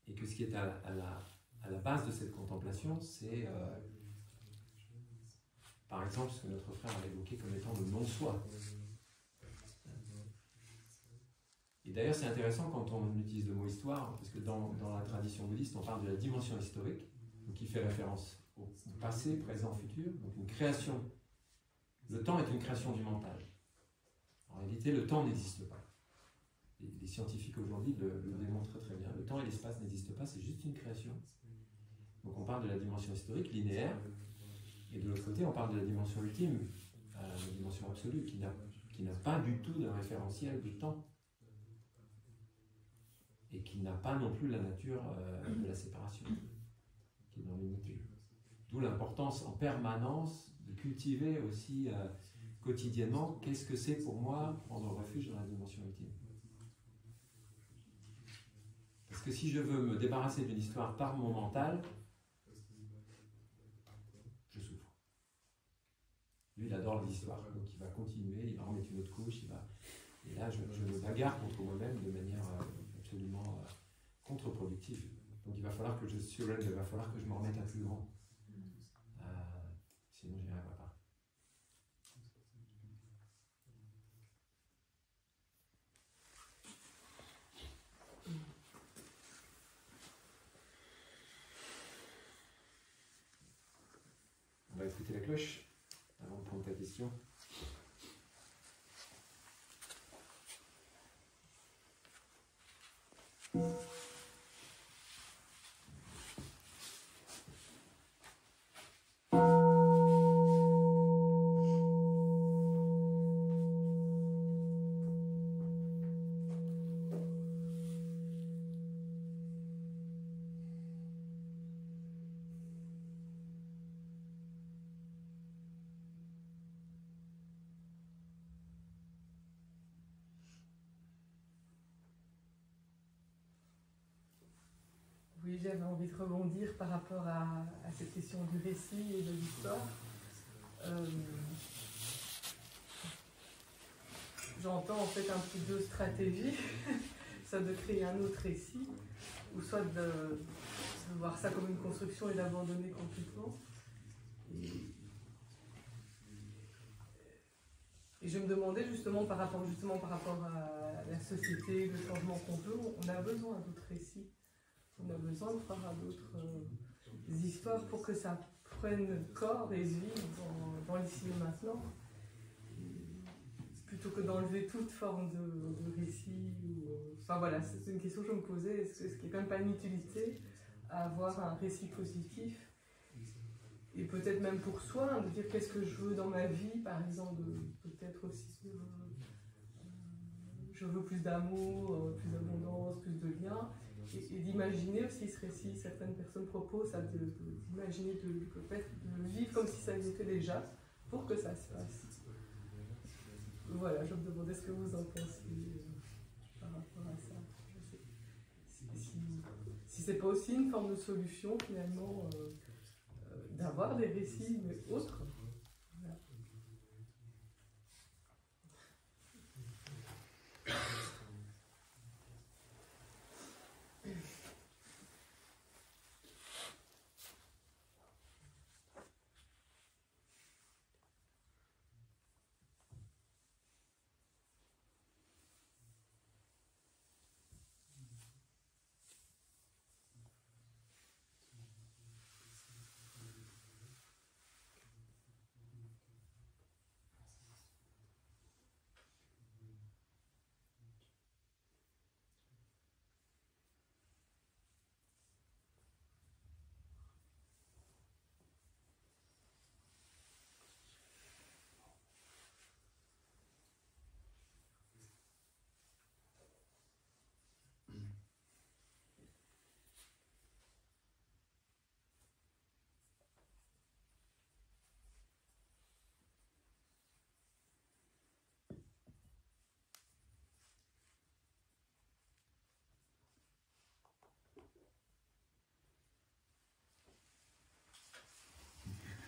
Et que ce qui est à la base de cette contemplation, c'est par exemple ce que notre frère a évoqué comme étant le non-soi. Et d'ailleurs c'est intéressant quand on utilise le mot histoire, parce que dans la tradition bouddhiste, on parle de la dimension historique, donc qui fait référence au passé, présent, futur, donc une création. Le temps est une création du mental. En réalité, le temps n'existe pas. Les scientifiques aujourd'hui le démontrent très bien. Le temps et l'espace n'existent pas, c'est juste une création. Donc on parle de la dimension historique, linéaire, et de l'autre côté, on parle de la dimension ultime, la dimension absolue, qui n'a pas du tout de référentiel du temps. Et qui n'a pas non plus la nature de la séparation, qui est dans l'unité. D'où l'importance en permanence de cultiver aussi quotidiennement qu'est-ce que c'est pour moi prendre refuge dans la dimension ultime. Parce que si je veux me débarrasser d'une histoire par mon mental, je souffre. Lui, il adore les histoires, donc il va continuer, il va en mettre une autre couche, et là, je me bagarre contre moi-même de manière absolument contre-productive. Donc il va falloir que je surlève, il va falloir que je me remette à plus grand. Sinon, je n'y arriverai pas. On va écouter la cloche avant de prendre ta question. Oui, j'avais envie de rebondir par rapport à cette question du récit et de l'histoire. J'entends en fait un petit deux stratégies, soit de créer un autre récit, ou soit de voir ça comme une construction et d'abandonner complètement. Et je me demandais justement par rapport à la société, le changement qu'on veut, on a besoin d'autres récits. On a besoin de croire à d'autres histoires pour que ça prenne corps et vie dans l'ici et maintenant. Plutôt que d'enlever toute forme de récit. Enfin voilà, c'est une question que je me posais. Est-ce qu'il n'y a quand même pas une utilité à avoir un récit positif? Et peut-être même pour soi, de dire qu'est-ce que je veux dans ma vie, par exemple, peut-être aussi sur je veux plus d'amour, plus d'abondance, plus de liens, et d'imaginer aussi ce récit. Certaines personnes proposent d'imaginer, de vivre comme si ça existait déjà, pour que ça se passe. Voilà, je me demandais ce que vous en pensiez par rapport à ça. Si c'est pas aussi une forme de solution, finalement, d'avoir des récits, mais autres. Voilà.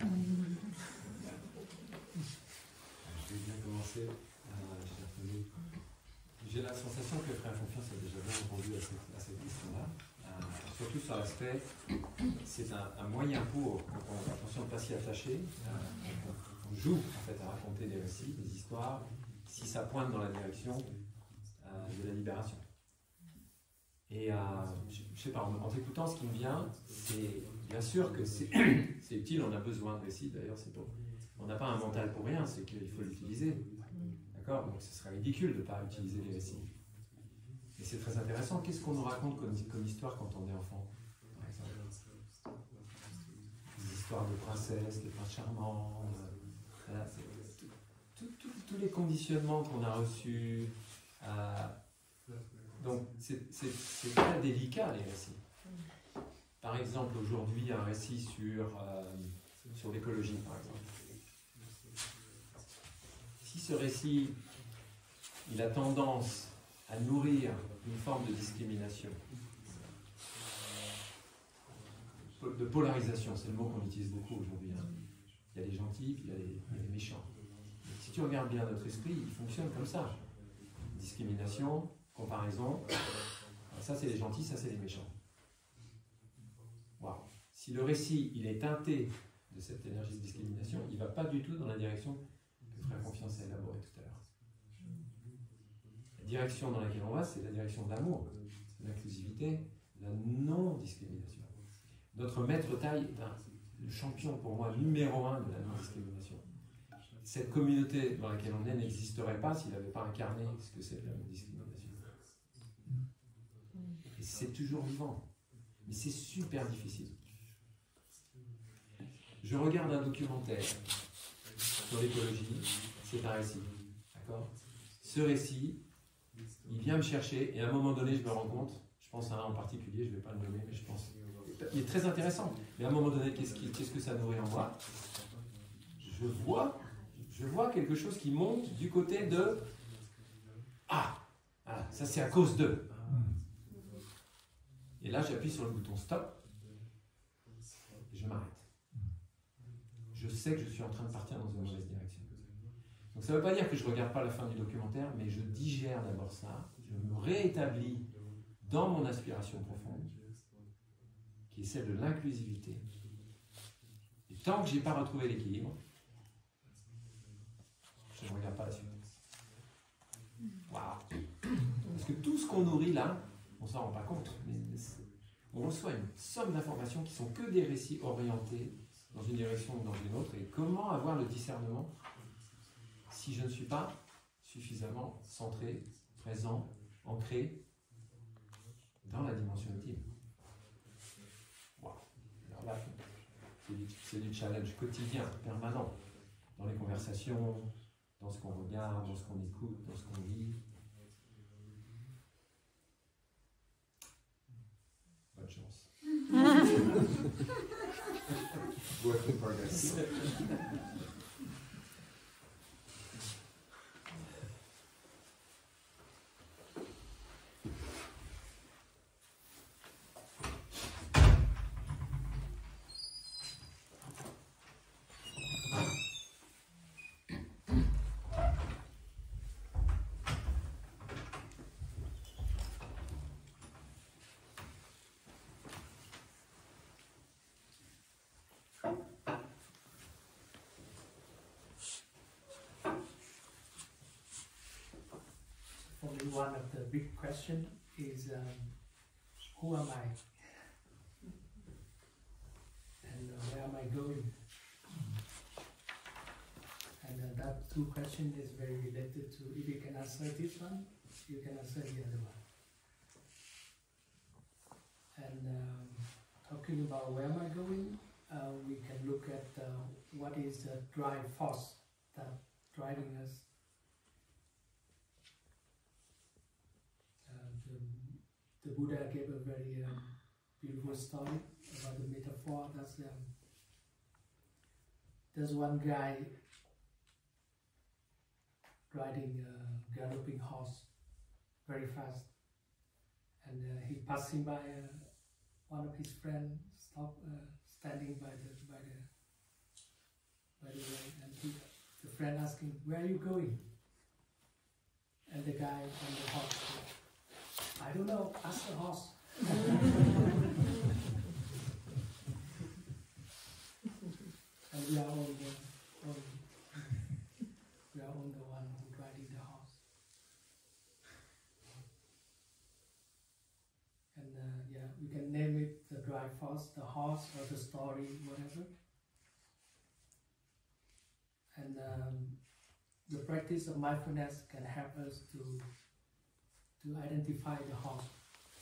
Je vais bien commencer. J'ai la sensation que Frère Confiance a déjà bien répondu à cette question-là. Surtout sur l'aspect, c'est un moyen pour, attention de ne pas s'y attacher, on joue en fait à raconter des récits, des histoires, si ça pointe dans la direction de la libération. Et je sais pas, en t'écoutant, ce qui me vient, c'est bien sûr que c'est utile, on a besoin de récits, d'ailleurs, c'est pour. On n'a pas un mental pour rien, c'est qu'il faut l'utiliser. D'accord? Donc ce serait ridicule de ne pas utiliser les récits. Et c'est très intéressant. Qu'est-ce qu'on nous raconte comme histoire quand on est enfant, par exemple? Des histoires de princesses, de princes charmants, voilà, tous les conditionnements qu'on a reçus. Donc c'est très délicat, les récits. Par exemple, aujourd'hui, un récit sur l'écologie, par exemple. Si ce récit, il a tendance à nourrir une forme de discrimination, de polarisation, c'est le mot qu'on utilise beaucoup aujourd'hui. Hein. Il y a les gentils, puis il y a les méchants. Donc, si tu regardes bien notre esprit, il fonctionne comme ça. Discrimination, comparaison, ça c'est les gentils, ça c'est les méchants. Wow. Si le récit, il est teinté de cette énergie de discrimination, il ne va pas du tout dans la direction que Frère Confiance a élaborée tout à l'heure. La direction dans laquelle on va, c'est la direction de l'amour, de l'inclusivité, de la non-discrimination. Notre maître taille est le champion pour moi numéro 1 de la non-discrimination. Cette communauté dans laquelle on est n'existerait pas s'il n'avait pas incarné ce que c'est que la non-discrimination. Et c'est toujours vivant, mais c'est super difficile. Je regarde un documentaire sur l'écologie, c'est un récit, d'accord? Ce récit, il vient me chercher et à un moment donné, je me rends compte, je pense à un en particulier, je ne vais pas le nommer, mais je pense, il est très intéressant. Mais à un moment donné, qu'est-ce que ça nourrit en moi? Je vois quelque chose qui monte du côté de ça c'est à cause d'eux. Et là, j'appuie sur le bouton stop et je m'arrête. je sais que je suis en train de partir dans une mauvaise direction. Donc ça ne veut pas dire que je ne regarde pas la fin du documentaire, mais je digère d'abord ça, je me réétablis dans mon aspiration profonde, qui est celle de l'inclusivité. Et tant que je n'ai pas retrouvé l'équilibre, je ne regarde pas la suite. Waouh! Parce que tout ce qu'on nourrit là, on ne s'en rend pas compte, mais on reçoit une somme d'informations qui sont que des récits orientés dans une direction ou dans une autre. Et comment avoir le discernement si je ne suis pas suffisamment centré, présent, ancré dans la dimension intime? Waouh! Alors là, c'est du challenge quotidien, permanent, dans les conversations, dans ce qu'on regarde, dans ce qu'on écoute, dans ce qu'on lit. Bonne chance. Work in progress. For me, one of the big questions is who am I? And where am I going? And that two questions is very related to, if you can answer this one, you can answer the other one. And talking about where am I going, we can look at what is the drive force that driving us. The Buddha gave a very beautiful story about the metaphor. There's one guy riding a galloping horse very fast, and he passing by one of his friends, standing by the way, and the friend asking, "Where are you going?" And the guy on the horse said, "I don't know, ask the horse." And we are all the one who riding the horse. And yeah, we can name it the drive force, the horse, or the story, whatever. And the practice of mindfulness can help us to identify the horse,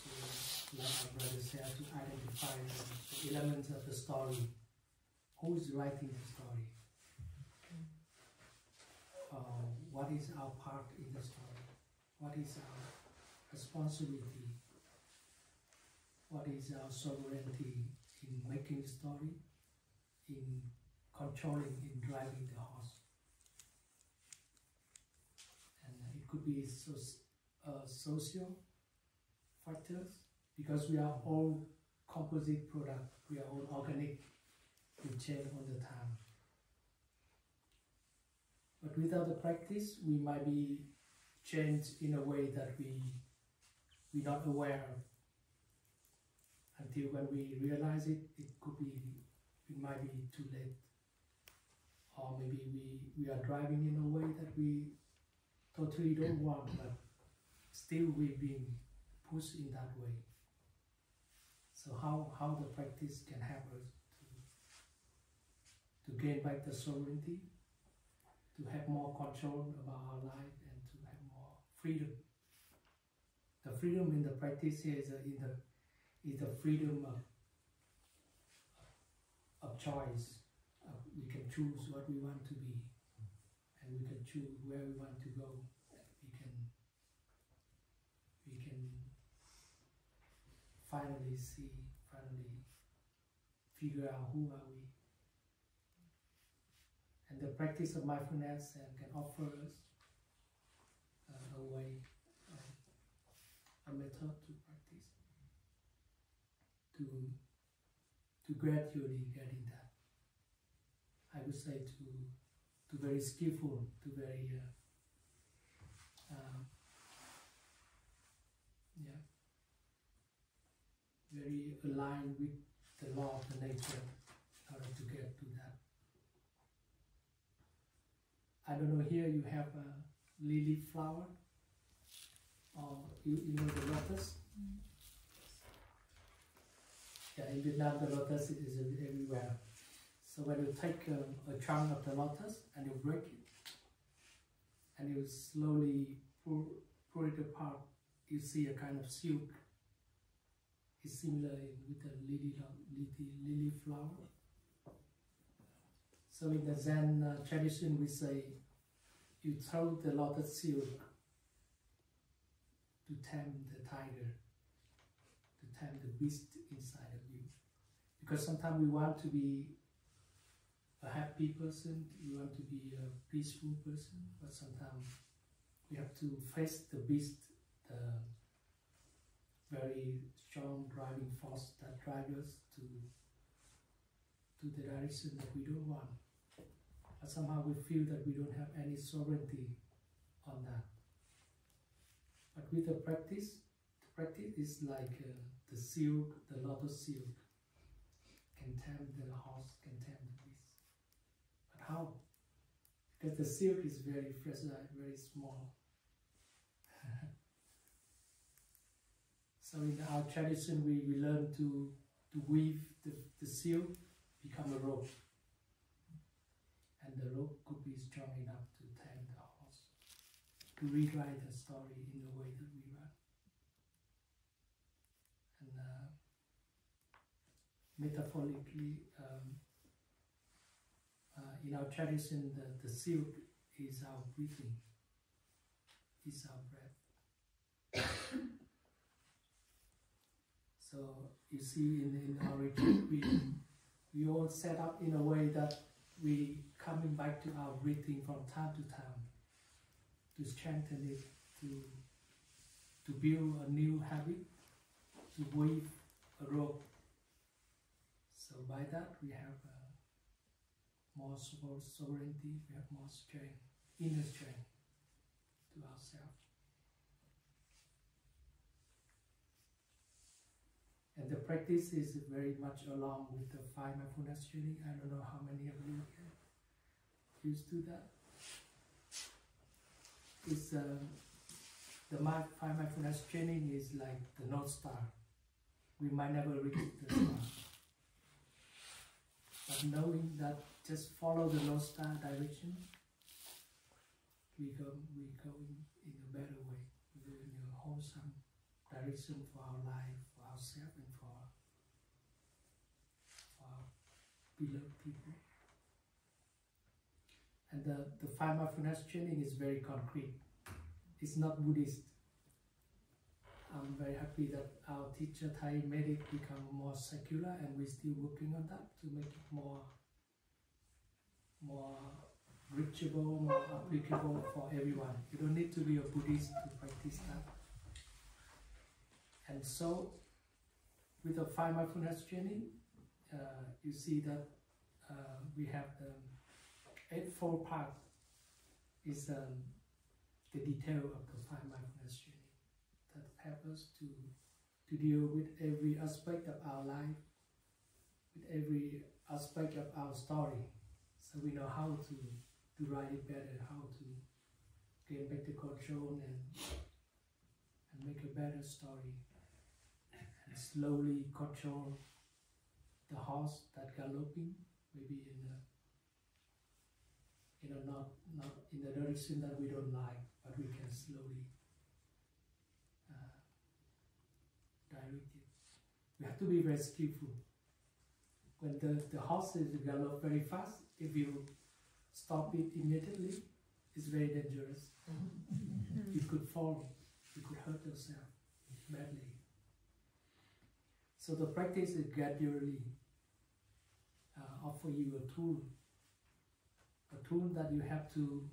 to, like our brother said, to identify the elements of the story. Who is writing the story? What is our part in the story? What is our responsibility? What is our sovereignty in making the story, in controlling, in driving the horse? And it could be social factors, because we are all composite product, we are all organic, we change all the time. But without the practice, we might be changed in a way that we're not aware of. Until when we realize it, it might be too late. Or maybe we are driving in a way that we totally don't want, but still we've been pushed in that way. So how the practice can help us to gain back the sovereignty, to have more control about our life, and to have more freedom. The freedom in the practice here is the freedom of choice. We can choose what we want to be, and we can choose where we want to go. We can finally figure out who are we. And the practice of mindfulness can offer us a way, a method to practice, to gradually get in that. I would say, to very skillful, to very very aligned with the law of the nature in order to get to that. I don't know, here you have a lily flower, or you know the lotus? Yeah, in Vietnam the lotus is everywhere. So when you take a chunk of the lotus and you break it, and you slowly pull it apart, you see a kind of silk. It's similar with the lily flower. So in the Zen tradition, we say you throw the lotus silk to tame the tiger, to tame the beast inside of you. Because sometimes we want to be a happy person, we want to be a peaceful person, but sometimes we have to face the beast, the very strong driving force that drives us to the direction that we don't want. But somehow we feel that we don't have any sovereignty on that. But with the practice is like the silk, the lotus silk, can tame the horse, can tame the beast. But how? Because the silk is very fragile, very small. So in our tradition, we learn to weave the silk, become a rope. And the rope could be strong enough to tame the horse, to rewrite the story in the way that we want. And metaphorically, in our tradition, the silk is our breathing, is our breath. So you see in our retreat, we all set up in a way that we coming back to our breathing from time to time, to strengthen it, to build a new habit, to weave a rope. So by that we have more sovereignty, we have more strength, inner strength to ourselves. And the practice is very much along with the 5 mindfulness training. I don't know how many of you used to that. It's the 5 mindfulness training is like the North Star. We might never reach the star, but knowing that just follow the North Star direction, we go in a better way. We go in a wholesome direction for our life, for ourselves, and for our beloved people. And the 5 mindfulness training is very concrete. It's not Buddhist. I'm very happy that our teacher Thai made it become more secular, and we're still working on that to make it more reachable, more applicable for everyone. You don't need to be a Buddhist to practice that. And so, with the 5 mindfulness training, you see that we have the 8-fold path is the detail of the 5 mindfulness training that help us to deal with every aspect of our life, with every aspect of our story, so we know how to write it better, how to gain better control and make a better story, and slowly control the horse that galloping, maybe not in the direction that we don't like, but we can slowly direct it. We have to be very skillful. When the horse is gallop very fast, if you stop it immediately, it's very dangerous. You could fall, you could hurt yourself badly. So the practice is gradually offer you a tool that you have to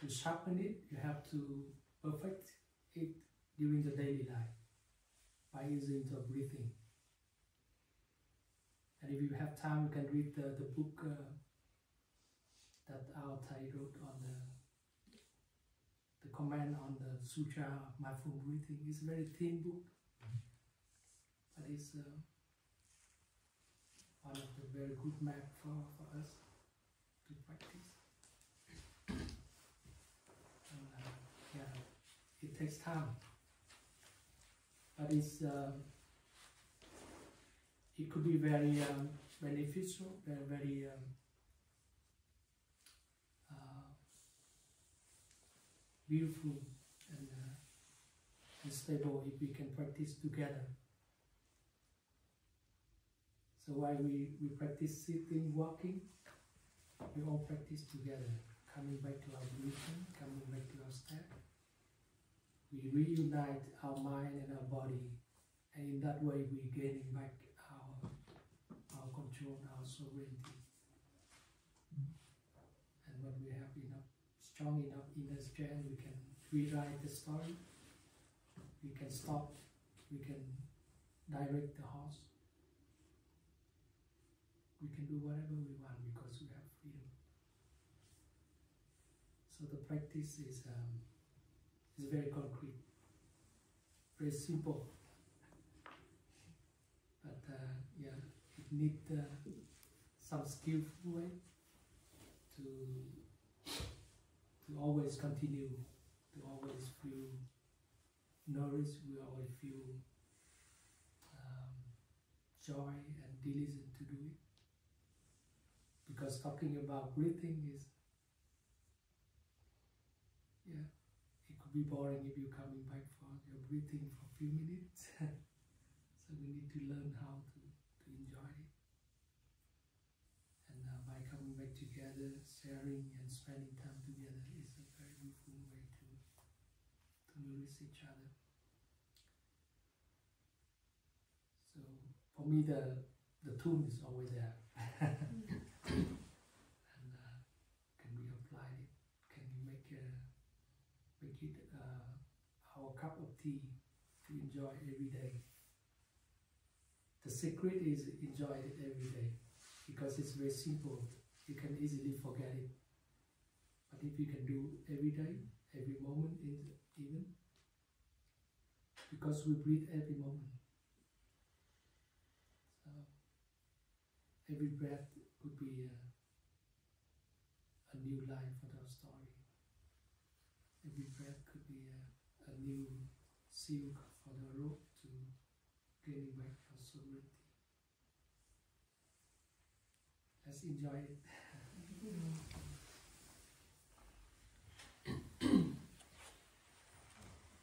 sharpen it, you have to perfect it during the daily life by using the breathing. And if you have time, you can read the book that our Thai wrote on the comment on the Sutra of Mindful Breathing. It's a very thin book, but it's one of the very good map for us to practice. And, yeah, it takes time, but it could be very beneficial, very beautiful and stable if we can practice together. So while we practice sitting, walking, we all practice together, coming back to our breathing, coming back to our step. We reunite our mind and our body, and in that way we gaining back our control, our sovereignty. And when we have strong enough inner strength, we can rewrite the story, we can stop, we can direct the horse, we can do whatever we want because we have freedom. So the practice is very concrete, very simple, but yeah, it needs some skillful way to always continue, to always feel nourished, we always feel joy and diligent to do it. Because talking about breathing is, yeah, it could be boring if you're coming back for your breathing for a few minutes. So we need to learn how to enjoy it. And by coming back together, sharing and spending time together is a very beautiful way to nourish each other. So for me, the tune is always there. And can we apply it? Can we make it our cup of tea to enjoy every day? The secret is enjoy it every day, because it's very simple. You can easily forget it. But if you can do every day, every moment, even, because we breathe every moment. So every breath could be a new line for our story. Every breath could be a new silk for the rope to gaining back our sovereignty. Let's enjoy it.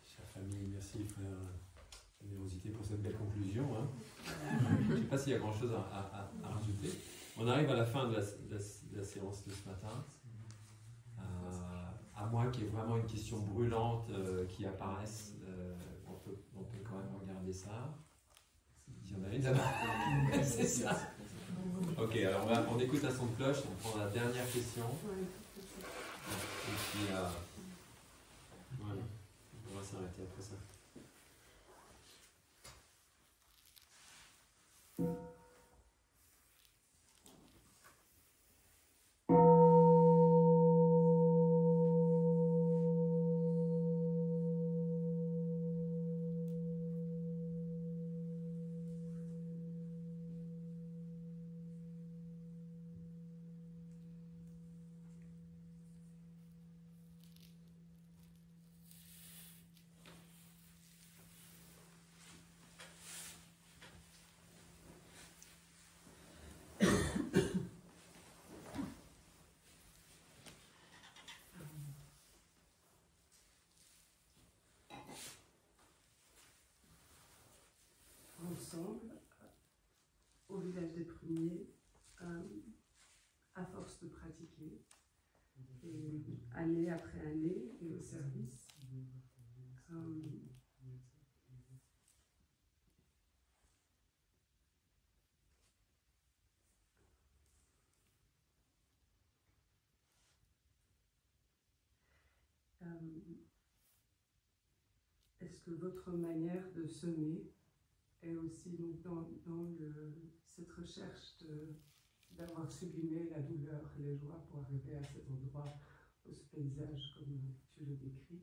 Chère famille, merci frère Générosité pour cette belle conclusion. Hein. Je ne sais pas s'il y a grand chose à rajouter. On arrive à la fin de la séance de ce matin. À moins qu'il y ait vraiment une question brûlante qui apparaisse, on peut quand même regarder ça. Il y en a une là-bas. C'est ça. Ok, alors on écoute un son de cloche, on prend la dernière question. Et puis voilà, on va s'arrêter après ça. Ensemble, au village des premiers, à force de pratiquer, et année après année, et au service. Est-ce que votre manière de semer est aussi donc, dans cette recherche d'avoir sublimé la douleur et les joies pour arriver à cet endroit, au ce paysage comme tu le décris.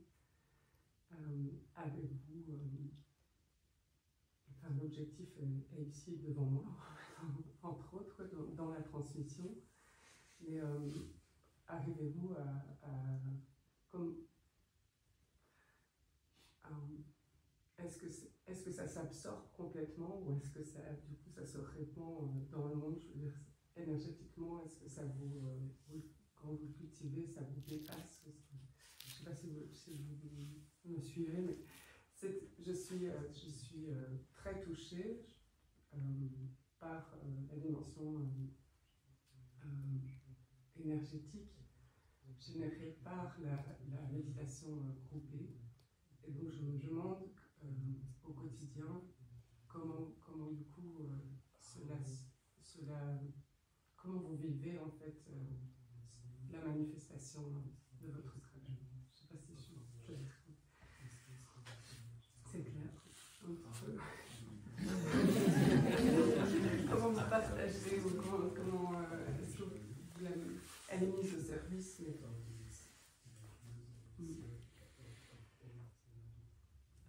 Avez-vous, enfin, l'objectif est ici devant moi, entre autres, dans la transmission, mais arrivez-vous est-ce que ça s'absorbe complètement ou est-ce que ça, du coup, ça se répand dans le monde, je veux dire, énergétiquement, est-ce que ça quand vous le cultivez, ça vous dépasse? Je ne sais pas si vous me suivez, mais je suis très touchée par la dimension énergétique générée par la méditation groupée. Et donc je me demande au quotidien comment du coup comment vous vivez en fait la manifestation de votre travail. Je ne sais pas si c'est clair. Comment vous partagez ou comment est-ce que elle est mise au service mais...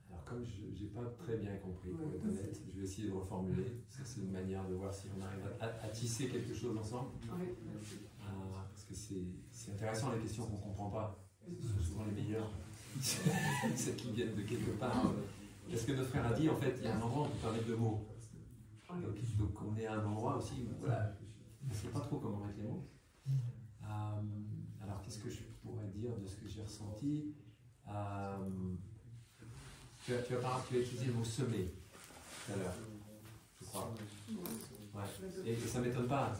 Alors comme je n'ai pas très bien compris, pour être honnête, je vais essayer de reformuler. C'est une manière de voir si on arrive à tisser quelque chose ensemble. Oui. Parce que c'est intéressant les questions qu'on ne comprend pas. C'est souvent les meilleures. Celles qui viennent de quelque part. Parce que notre frère a dit, en fait, il y a un endroit où on peut pas mettre de mots. Donc on est à un endroit aussi où voilà, on ne sait pas trop comment mettre les mots. Alors qu'est-ce que je pourrais dire de ce que j'ai ressenti? Tu as utilisé le mot semer tout à l'heure, je crois. Ouais. Et ça ne m'étonne pas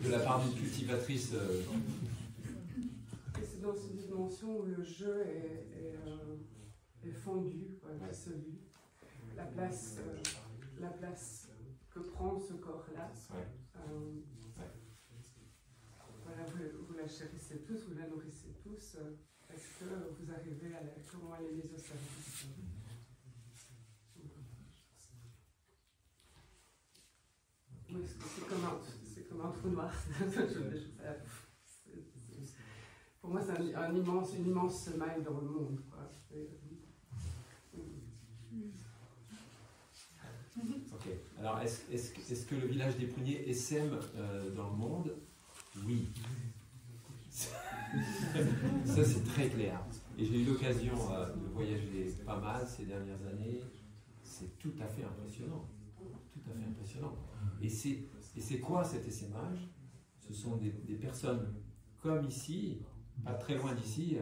de la part d'une cultivatrice. Et c'est dans cette dimension où le jeu est fondu, dissolu. La place que prend ce corps-là. Voilà, vous la chérissez tous, vous la nourrissez tous. Est-ce que vous arrivez à comment elle est mise au service? Oui, c'est comme un trou noir. Pour moi, c'est une immense semaille dans le monde. Quoi. Ok. Alors, est-ce que le village des pruniers essaime dans le monde? Oui. Ça, c'est très clair. Et j'ai eu l'occasion de voyager pas mal ces dernières années. C'est tout à fait impressionnant. Tout à fait impressionnant. Et c'est quoi cet essaimage? Ce sont des personnes comme ici, pas très loin d'ici,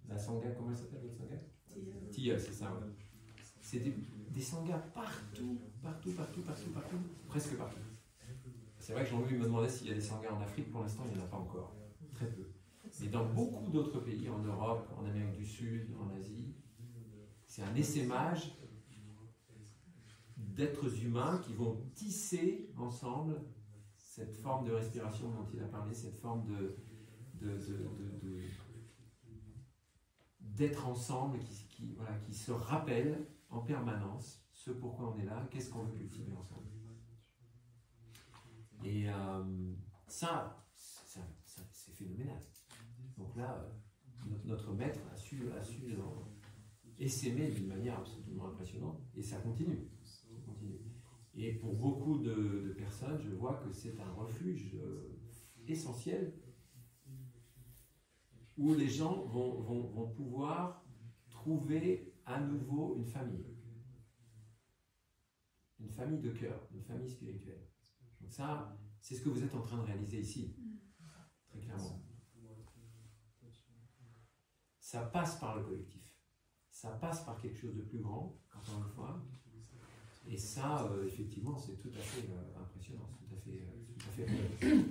la Sangha, comment elle s'appelle votre Sangha? Tilleul, c'est ça, ouais. C'est des sanghas partout, presque partout. C'est vrai que Jean-Louis me demandait s'il y a des sanghas en Afrique, pour l'instant il n'y en a pas encore, très peu. Mais dans beaucoup d'autres pays, en Europe, en Amérique du Sud, en Asie, c'est un essaimage d'êtres humains qui vont tisser ensemble cette forme de respiration dont il a parlé, cette forme d'être ensemble, qui se rappellent en permanence ce pourquoi on est là, qu'est-ce qu'on veut cultiver ensemble. Et ça, c'est phénoménal. Donc là, notre maître a su essaimer d'une manière absolument impressionnante, et ça continue. Et pour beaucoup de personnes, je vois que c'est un refuge essentiel où les gens vont pouvoir trouver à nouveau une famille de cœur, une famille spirituelle. Donc ça, c'est ce que vous êtes en train de réaliser ici, très clairement. Ça passe par le collectif, ça passe par quelque chose de plus grand, encore une fois. Et ça, effectivement, c'est tout à fait impressionnant, tout à fait réel.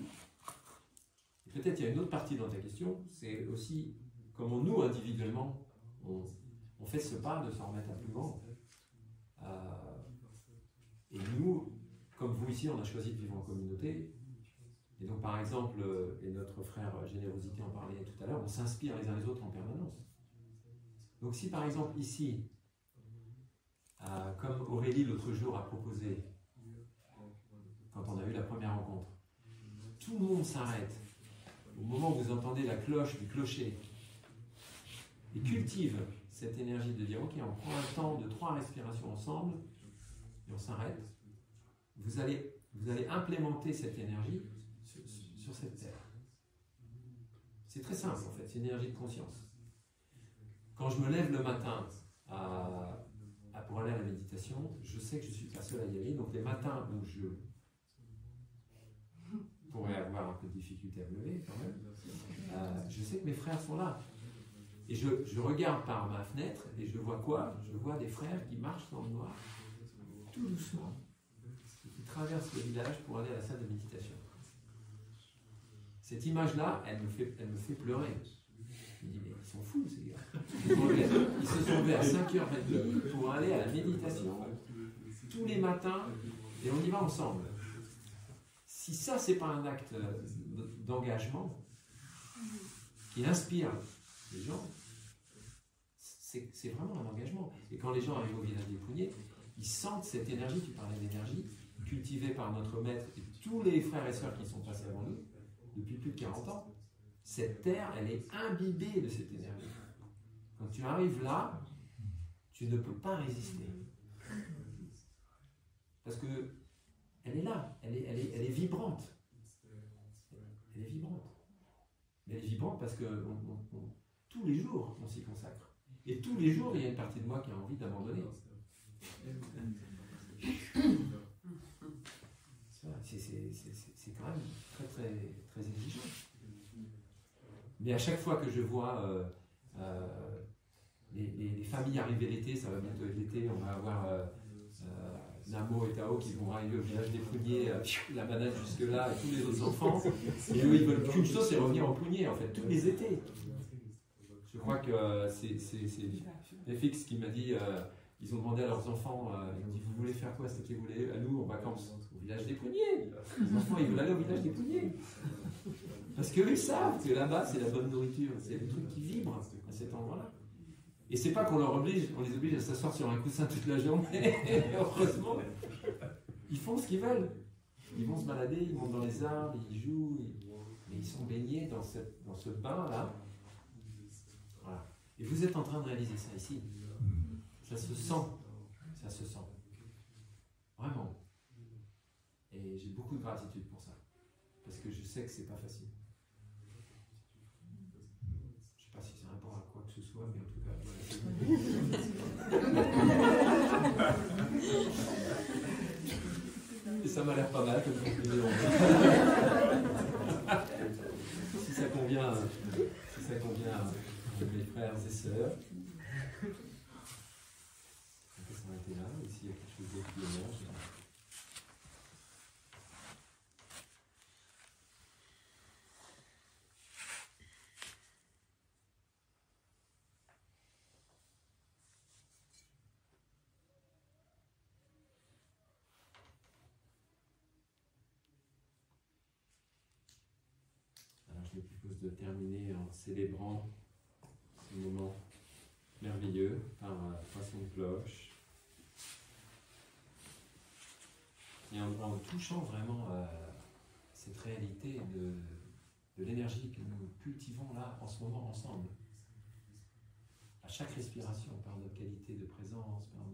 Peut-être il y a une autre partie dans ta question, c'est aussi comment nous, individuellement, on fait ce pas de s'en remettre à plus grand. Et nous, comme vous ici, on a choisi de vivre en communauté. Et donc, par exemple, et notre frère Générosité en parlait tout à l'heure, on s'inspire les uns les autres en permanence. Donc si par exemple ici, comme Aurélie l'autre jour a proposé, quand on a eu la première rencontre, tout le monde s'arrête au moment où vous entendez la cloche du clocher et cultive cette énergie de dire ok, on prend un temps de 3 respirations ensemble et on s'arrête. Vous allez implémenter cette énergie sur cette terre. C'est très simple en fait, c'est une énergie de conscience. Quand je me lève le matin pour aller à la méditation, je sais que je ne suis pas seul à y aller, donc les matins où je pourrais avoir un peu de difficulté à me lever quand même, je sais que mes frères sont là. Et je regarde par ma fenêtre et je vois quoi? Je vois des frères qui marchent dans le noir, tout doucement, qui traversent le village pour aller à la salle de méditation. Cette image-là, elle me fait pleurer. Je me dis, mais ils sont fous ces gars. Ils se sont levés à 5h30 pour aller à la méditation tous les matins et on y va ensemble. Si ça, c'est pas un acte d'engagement qui inspire les gens, c'est vraiment un engagement. Et quand les gens arrivent au village des Pougners, ils sentent cette énergie, tu parlais d'énergie, cultivée par notre maître et tous les frères et sœurs qui sont passés avant nous, depuis plus de 40 ans. Cette terre, elle est imbibée de cette énergie. Quand tu arrives là, tu ne peux pas résister. Parce que elle est là, elle est vibrante. Elle est vibrante. Mais elle est vibrante parce que tous les jours, on s'y consacre. Et tous les jours, il y a une partie de moi qui a envie d'abandonner. C'est quand même très, très, très exigeant. Mais à chaque fois que je vois les familles arriver l'été, ça va bientôt être l'été, on va avoir Namo et Tao qui vont arriver au village des Pougners, la banane jusque-là, et tous les autres enfants. Et eux, ils veulent qu'une chose, c'est revenir en Pougners, en fait, tous les étés. Je crois que c'est FX qui m'a dit, ils ont demandé à leurs enfants, ils ont dit, vous voulez faire quoi cet été? Vous voulez à nous en vacances? Au village des Pougners. Les enfants, ils veulent aller au village des Pougners. Parce qu'eux, ils savent que là-bas, c'est la bonne nourriture, c'est le truc qui vibre à cet endroit-là. Et c'est pas qu'on on les oblige à s'asseoir sur un coussin toute la journée. Heureusement, ils font ce qu'ils veulent. Ils vont se balader, ils montent dans les arbres, ils jouent, mais ils sont baignés dans ce bain-là. Voilà. Et vous êtes en train de réaliser ça ici. Ça se sent. Ça se sent. Vraiment. Et j'ai beaucoup de gratitude pour ça. Parce que je sais que c'est pas facile. Je sais pas si c'est un rapport à quoi que ce soit, mais en tout cas, voilà. Et ça m'a l'air pas mal comme conclusion. Si ça convient à mes frères et sœurs. On peut s'arrêter là, ou s'il y a quelque chose d'autre qui émerge. Je me propose de terminer en célébrant ce moment merveilleux par façon de cloche et en touchant vraiment cette réalité de l'énergie que nous cultivons là en ce moment ensemble. À chaque respiration, par notre qualité de présence, par